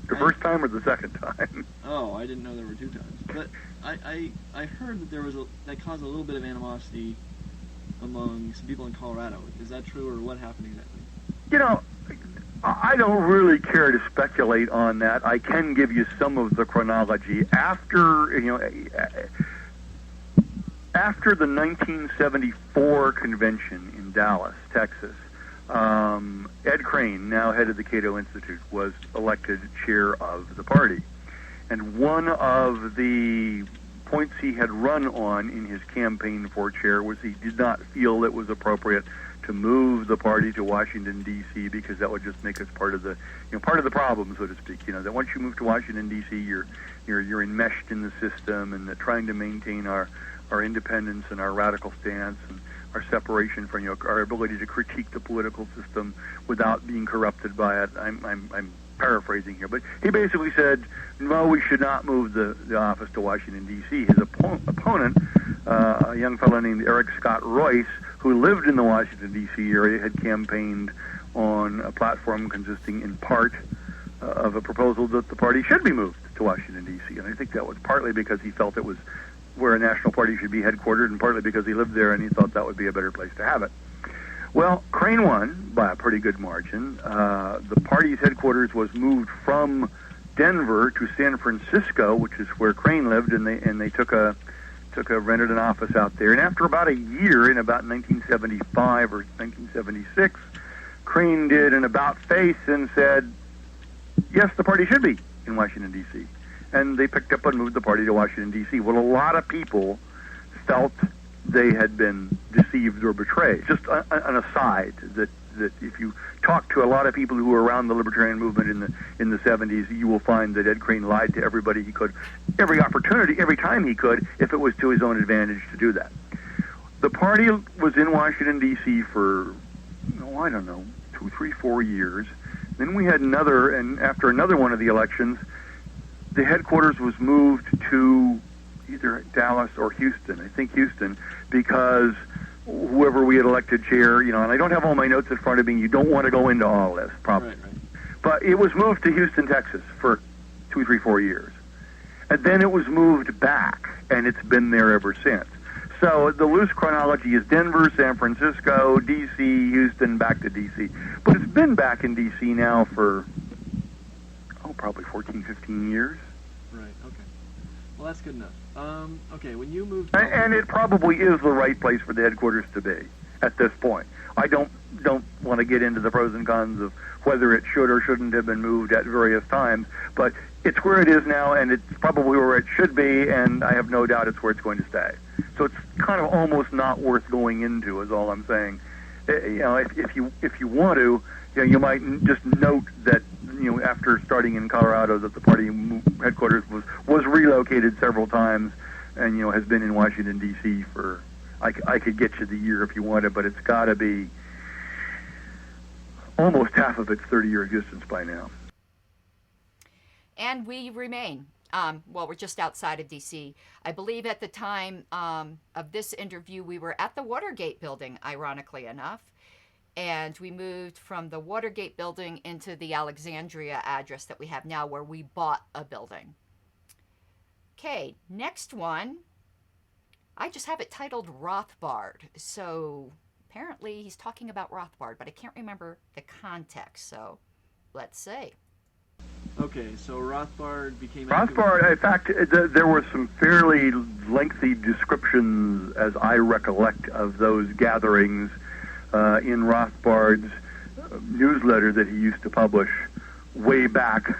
The first time or the second time? Oh, I didn't know there were two times. But I heard that that caused a little bit of animosity among some people in Colorado. Is that true, or what happened exactly? I don't really care to speculate on that. I can give you some of the chronology. After the 1974 convention in Dallas, Texas, Ed Crane, now head of the Cato Institute, was elected chair of the party. And one of the points he had run on in his campaign for chair was he did not feel it was appropriate to move the party to Washington, D.C., because that would just make us part of the problem, so to speak. That once you move to Washington, D.C., you're enmeshed in the system, and that trying to maintain our independence and our radical stance and our separation from our ability to critique the political system without being corrupted by it. I'm paraphrasing here, but he basically said, no, we should not move the office to Washington, D.C. His opponent, a young fellow named Eric Scott Royce, who lived in the Washington, D.C. area, had campaigned on a platform consisting in part of a proposal that the party should be moved to Washington, D.C. And I think that was partly because he felt it was where a national party should be headquartered, and partly because he lived there and he thought that would be a better place to have it. Well, Crane won by a pretty good margin. The party's headquarters was moved from Denver to San Francisco, which is where Crane lived, and they rented an office out there. And after about a year, in about 1975 or 1976, Crane did an about-face and said, yes, the party should be in Washington, D.C. And they picked up and moved the party to Washington, D.C. Well, a lot of people felt they had been deceived or betrayed. Just an aside that if you talk to a lot of people who were around the Libertarian movement in the 70s, you will find that Ed Crane lied to everybody he could, every opportunity, every time he could, if it was to his own advantage to do that. The party was in Washington, D.C. for, I don't know, 2, 3, 4 years. Then we had another, and after another one of the elections, the headquarters was moved to either Dallas or Houston. I think Houston, because whoever we had elected chair, and I don't have all my notes in front of me. You don't want to go into all this, probably. Right. But it was moved to Houston, Texas for 2, 3, 4 years. And then it was moved back, and it's been there ever since. So the loose chronology is Denver, San Francisco, D.C., Houston, back to D.C. But it's been back in D.C. now for, probably 14, 15 years. Right, okay. Well, that's good enough. Okay, when you moved... And it probably is the right place for the headquarters to be at this point. I don't want to get into the pros and cons of whether it should or shouldn't have been moved at various times, but it's where it is now, and it's probably where it should be, and I have no doubt it's where it's going to stay. So it's kind of almost not worth going into, is all I'm saying. If you want to, you might just note that after starting in Colorado, that the party headquarters was relocated several times, and has been in Washington D.C. for. I could get you the year if you wanted, but it's got to be almost half of its 30-year existence by now. And we remain. We're just outside of D.C. I believe at the time of this interview, we were at the Watergate building, ironically enough. And we moved from the Watergate building into the Alexandria address that we have now, where we bought a building. Okay, next one. I just have it titled Rothbard. So apparently he's talking about Rothbard, but I can't remember the context. So let's see. Okay, so Rothbard became... Rothbard, in fact, there were some fairly lengthy descriptions, as I recollect, of those gatherings in Rothbard's newsletter that he used to publish way back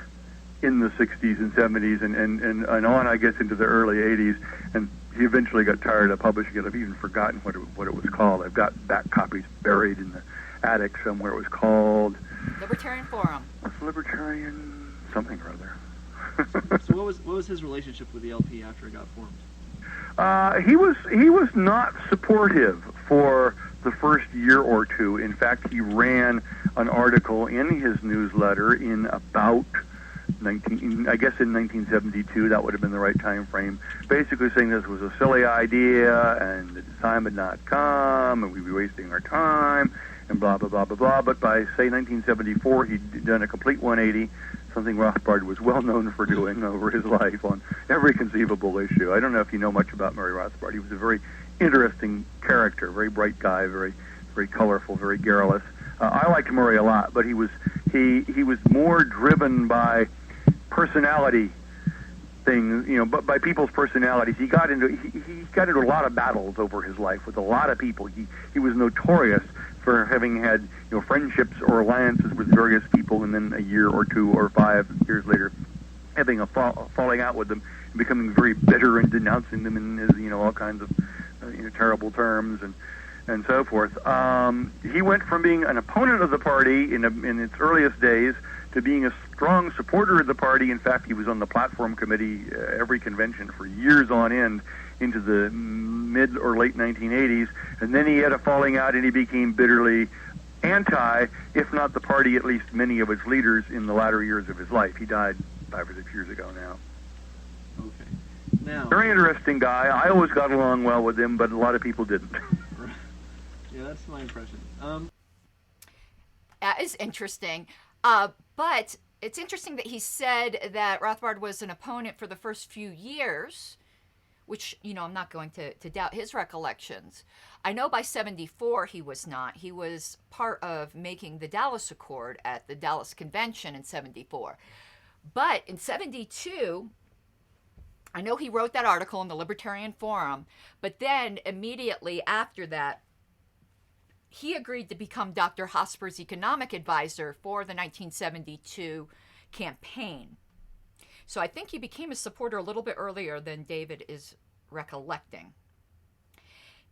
in the 60s and 70s and on, I guess, into the early 80s. And he eventually got tired of publishing it. I've even forgotten what it was called. I've got back copies buried in the attic somewhere. It was called... Libertarian Forum. Libertarian something or other. So what was his relationship with the LP after it got formed? He was not supportive for the first year or two. In fact, he ran an article in his newsletter in about in 1972. That would have been the right time frame. Basically saying this was a silly idea and the time had not come and we'd be wasting our time and blah, blah, blah, blah, blah. But by, say, 1974, he'd done a complete 180, something Rothbard was well known for doing over his life on every conceivable issue. I don't know if you know much about Murray Rothbard. He was a very interesting character, very bright guy, very, very colorful, very garrulous. I liked Murray a lot, but he was more driven by personality things, but by people's personalities. He got into a lot of battles over his life with a lot of people. He was notorious for having had friendships or alliances with various people, and then a year or 2 or 5 years later, having a falling out with them, and becoming very bitter and denouncing them in all kinds of terrible terms and so forth. He went from being an opponent of the party in its earliest days to being a strong supporter of the party. In fact, he was on the platform committee every convention for years on end into the mid or late 1980s, and then he had a falling out and he became bitterly anti, if not the party, at least many of its leaders in the latter years of his life. He died 5 or 6 years ago now. Okay. Now, very interesting guy. I always got along well with him, but a lot of people didn't. Yeah, that's my impression. That is interesting. But it's interesting that he said that Rothbard was an opponent for the first few years, which, I'm not going to doubt his recollections. I know by 74 he was not. He was part of making the Dallas Accord at the Dallas Convention in 74. But in 72, I know he wrote that article in the Libertarian Forum, but then immediately after that, he agreed to become Dr. Hosper's economic advisor for the 1972 campaign. So I think he became a supporter a little bit earlier than David is recollecting.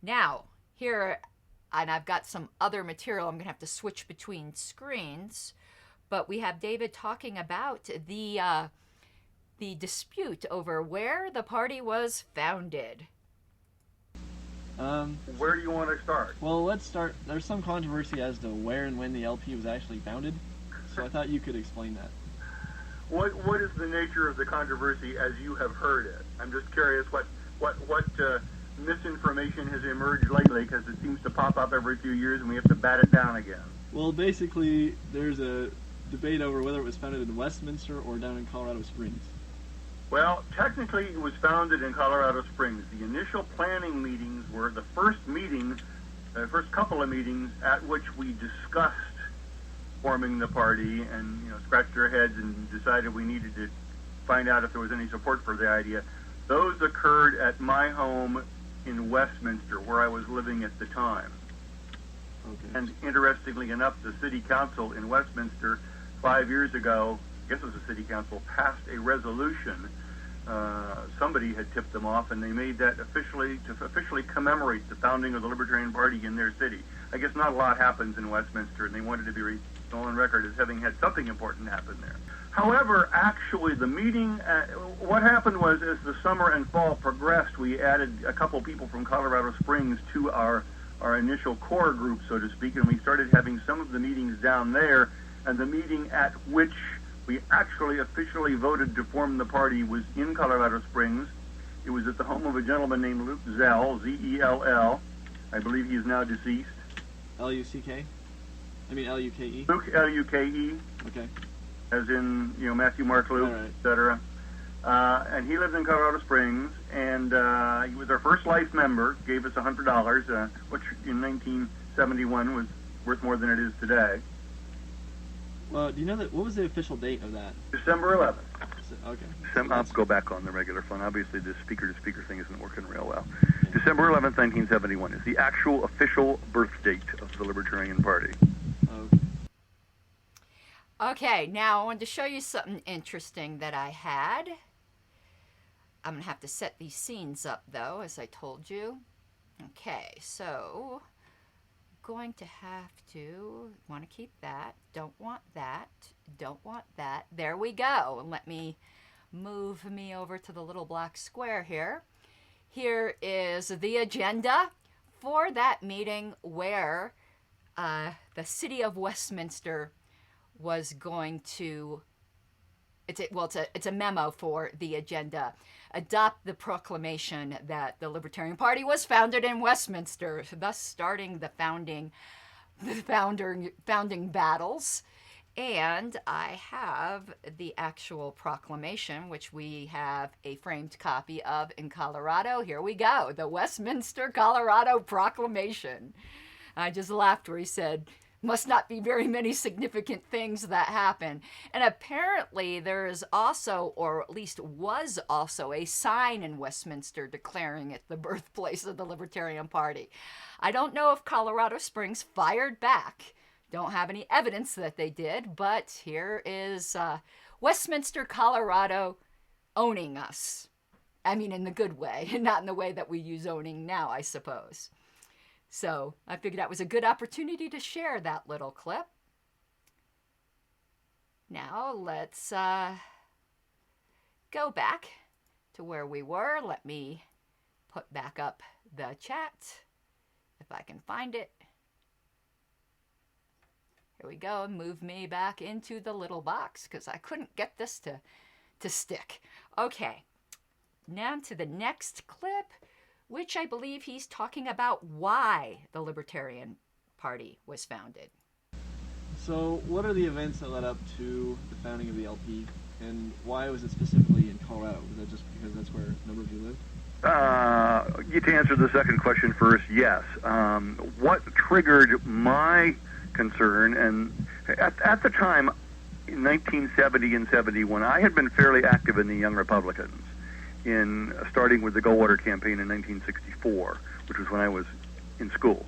Now, here, and I've got some other material. I'm going to have to switch between screens. But we have David talking about the dispute over where the party was founded. Where do you want to start? Well, let's start. There's some controversy as to where and when the LP was actually founded, so I thought you could explain that. What is the nature of the controversy as you have heard it? I'm just curious what misinformation has emerged lately, because it seems to pop up every few years and we have to bat it down again. Well, basically, there's a debate over whether it was founded in Westminster or down in Colorado Springs. Well, technically it was founded in Colorado Springs. The initial planning meetings were the first couple of meetings at which we discussed forming the party and scratched our heads and decided we needed to find out if there was any support for the idea. Those occurred at my home in Westminster, where I was living at the time. Okay. And interestingly enough, the city council in Westminster 5 years ago, I guess it was the city council, passed a resolution. Somebody had tipped them off, and they made that officially commemorate the founding of the Libertarian Party in their city. I guess not a lot happens in Westminster, and they wanted to be on record as having had something important happen there. However, actually, the meeting, what happened was, as the summer and fall progressed, we added a couple people from Colorado Springs to our initial core group, so to speak, and we started having some of the meetings down there, and the meeting at which we actually officially voted to form the party was in Colorado Springs. It was at the home of a gentleman named Luke Zell, Z-E-L-L. I believe he is now deceased. L-U-C-K? I mean L-U-K-E? Luke, L-U-K-E. Okay. As in, Matthew, Mark, Luke, Right. etc. And he lived in Colorado Springs, and he was our first life member, gave us $100, which in 1971 was worth more than it is today. Well, do you know what was the official date of that? December 11th. Okay. I'll go back on the regular phone. Obviously, this speaker-to-speaker thing isn't working real well. December 11th, 1971 is the actual official birth date of the Libertarian Party. Okay. Okay, now I wanted to show you something interesting that I had. I'm going to have to set these scenes up, though, as I told you. Okay, so going to have to want to keep that. Don't want that. Don't want that. There we go. And let me move me over to the little black square here. Here is the agenda for that meeting where the city of Westminster was going to, it's a memo for the agenda. Adopt the proclamation that the Libertarian Party was founded in Westminster, thus starting the founding battles. And I have the actual proclamation, which we have a framed copy of in Colorado. Here we go, the Westminster, Colorado Proclamation. I just laughed where he said, must not be very many significant things that happen. And apparently there is also, or at least was also, a sign in Westminster declaring it the birthplace of the Libertarian Party. I don't know if Colorado Springs fired back. Don't have any evidence that they did, but here is Westminster, Colorado owning us. I mean, in the good way, not in the way that we use owning now, I suppose. So I figured that was a good opportunity to share that little clip. Now let's go back to where we were. Let me put back up the chat, if I can find it. Here we go, and move me back into the little box because I couldn't get this to stick. Okay, now to the next clip, which I believe he's talking about why the Libertarian Party was founded. So what are the events that led up to the founding of the LP, and why was it specifically in Colorado? Was that just because that's where a number of you live? To answer the second question first, yes. What triggered my concern, and at the time, in 1970 and 71, I had been fairly active in the Young Republicans, starting with the Goldwater campaign in 1964, which was when I was in school.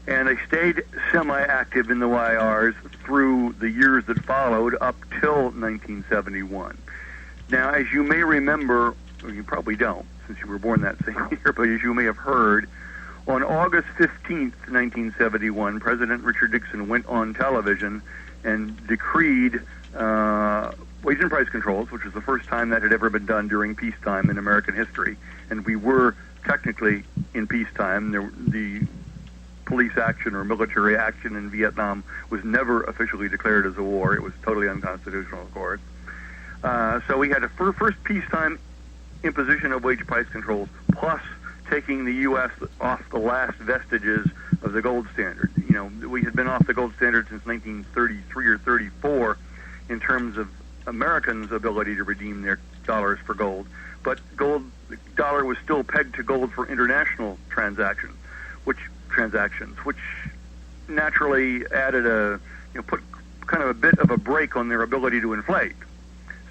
And I stayed semi-active in the YRs through the years that followed up till 1971. Now, as you may remember, or you probably don't, since you were born that same year, but as you may have heard, On August 15th, 1971, President Richard Nixon went on television and decreed wage and price controls, which was the first time that had ever been done during peacetime in American history. And we were technically in peacetime. The police action or military action in Vietnam was never officially declared as a war. It was totally unconstitutional, of course. So we had a first peacetime imposition of wage price controls, plus taking the U.S. off the last vestiges of the gold standard. You know, we had been off the gold standard since 1933 or 34 in terms of Americans' ability to redeem their dollars for gold, but the dollar was still pegged to gold for international transactions, which naturally added put kind of a bit of a brake on their ability to inflate.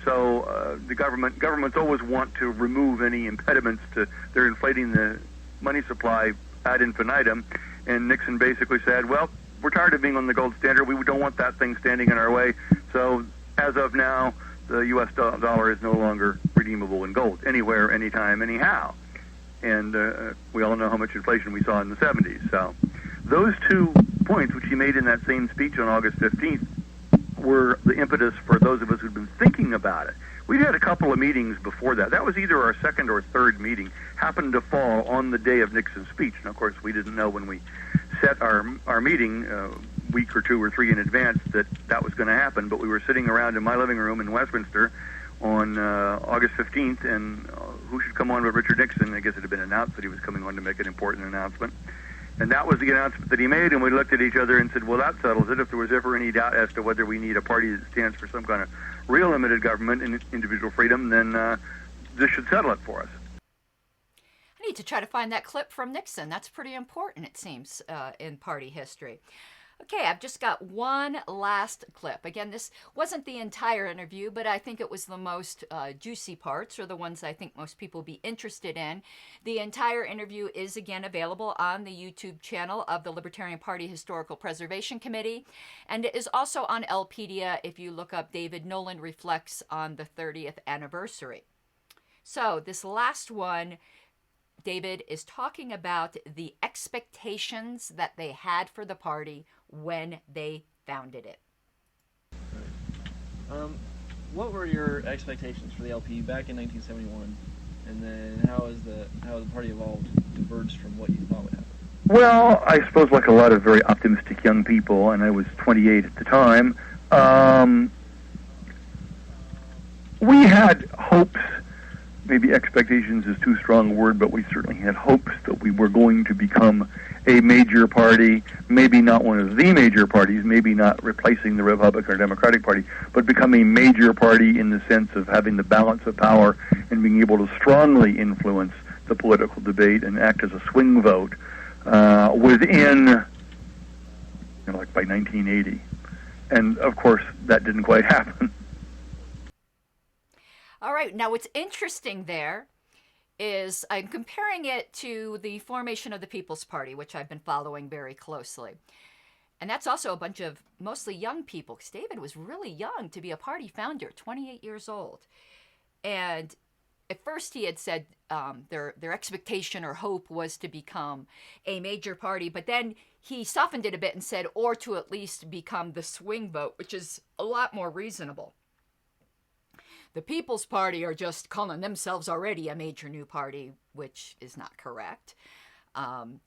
So the governments always want to remove any impediments to their inflating the money supply ad infinitum. And Nixon basically said, well, we're tired of being on the gold standard. We don't want that thing standing in our way. So as of now, the U.S. dollar is no longer redeemable in gold, anywhere, anytime, anyhow. And we all know how much inflation we saw in the 70s. So those 2 points, which he made in that same speech on August 15th, were the impetus for those of us who'd been thinking about it. We'd had a couple of meetings before that. That was either our second or third meeting, happened to fall on the day of Nixon's speech. And, of course, we didn't know when we set our meeting a week or 2 or 3 in advance that was going to happen. But we were sitting around in my living room in Westminster on August 15th, and who should come on but Richard Nixon. I guess it had been announced that he was coming on to make an important announcement. And that was the announcement that he made, and we looked at each other and said, well, that settles it. If there was ever any doubt as to whether we need a party that stands for some kind of real limited government and individual freedom, then this should settle it for us. I need to try to find that clip from Nixon. That's pretty important, it seems, in party history. Okay, I've just got one last clip. Again, this wasn't the entire interview, but I think it was the most juicy parts, or the ones I think most people will be interested in. The entire interview is again available on the YouTube channel of the Libertarian Party Historical Preservation Committee, and it is also on LPedia if you look up David Nolan Reflects on the 30th Anniversary. So this last one, David is talking about the expectations that they had for the party when they founded it. What were your expectations for the LP back in 1971, and then how has the party evolved, diverged from what you thought would happen? Well, I suppose like a lot of very optimistic young people, and I was 28 at the time, we had hopes. Maybe expectations is too strong a word, but we certainly had hopes that we were going to become a major party, maybe not one of the major parties, maybe not replacing the Republican or Democratic Party, but become a major party in the sense of having the balance of power and being able to strongly influence the political debate and act as a swing vote within, like by 1980. And, of course, that didn't quite happen. All right, now what's interesting there is I'm comparing it to the formation of the People's Party, which I've been following very closely. And that's also a bunch of mostly young people, because David was really young to be a party founder, 28 years old. And at first he had said their expectation or hope was to become a major party, but then he softened it a bit and said, or to at least become the swing vote, which is a lot more reasonable. The People's Party are just calling themselves already a major new party, which is not correct. And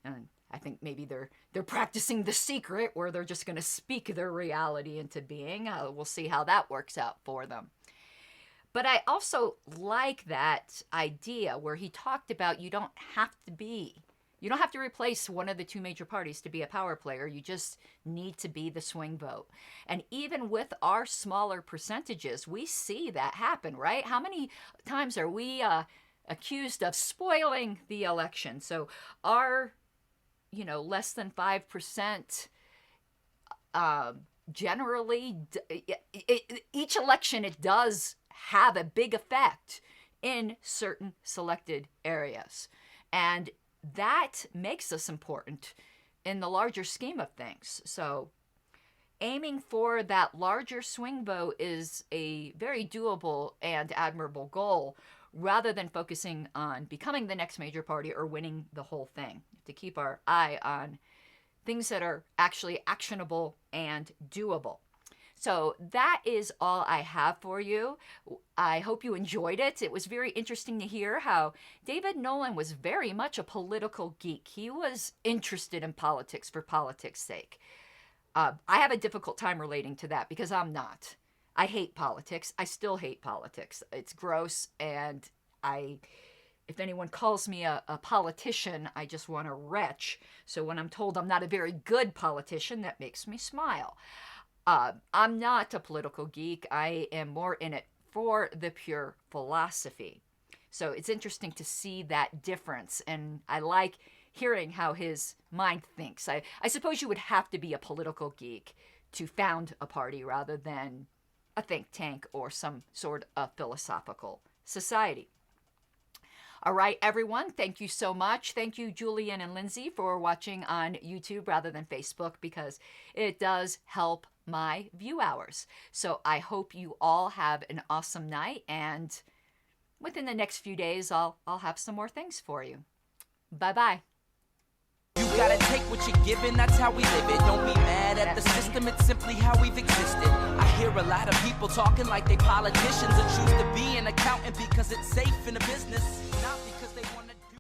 I think maybe they're practicing the secret where they're just going to speak their reality into being. We'll see how that works out for them. But I also like that idea where he talked about you don't have to replace one of the two major parties to be a power player. You just need to be the swing vote. And even with our smaller percentages, we see that happen, right? How many times are we accused of spoiling the election? So our, less than 5%, generally, each election, it does have a big effect in certain selected areas. And that makes us important in the larger scheme of things. So aiming for that larger swing vote is a very doable and admirable goal, rather than focusing on becoming the next major party or winning the whole thing. To keep our eye on things that are actually actionable and doable. So that is all I have for you. I hope you enjoyed it. It was very interesting to hear how David Nolan was very much a political geek. He was interested in politics for politics' sake. I have a difficult time relating to that because I'm not. I hate politics. I still hate politics. It's gross, and if anyone calls me a politician, I just want to retch. So when I'm told I'm not a very good politician, that makes me smile. I'm not a political geek. I am more in it for the pure philosophy. So it's interesting to see that difference, and I like hearing how his mind thinks. I suppose you would have to be a political geek to found a party rather than a think tank or some sort of philosophical society. All right, everyone, thank you so much. Thank you, Julian and Lindsay, for watching on YouTube rather than Facebook, because it does help my view hours. So I hope you all have an awesome night, and within the next few days, I'll have some more things for you. Bye-bye. You gotta take what you're given, that's how we live it. Don't be mad at the system, it's simply how we've existed. I hear a lot of people talking like they politicians and choose to be an accountant because it's safe in the business.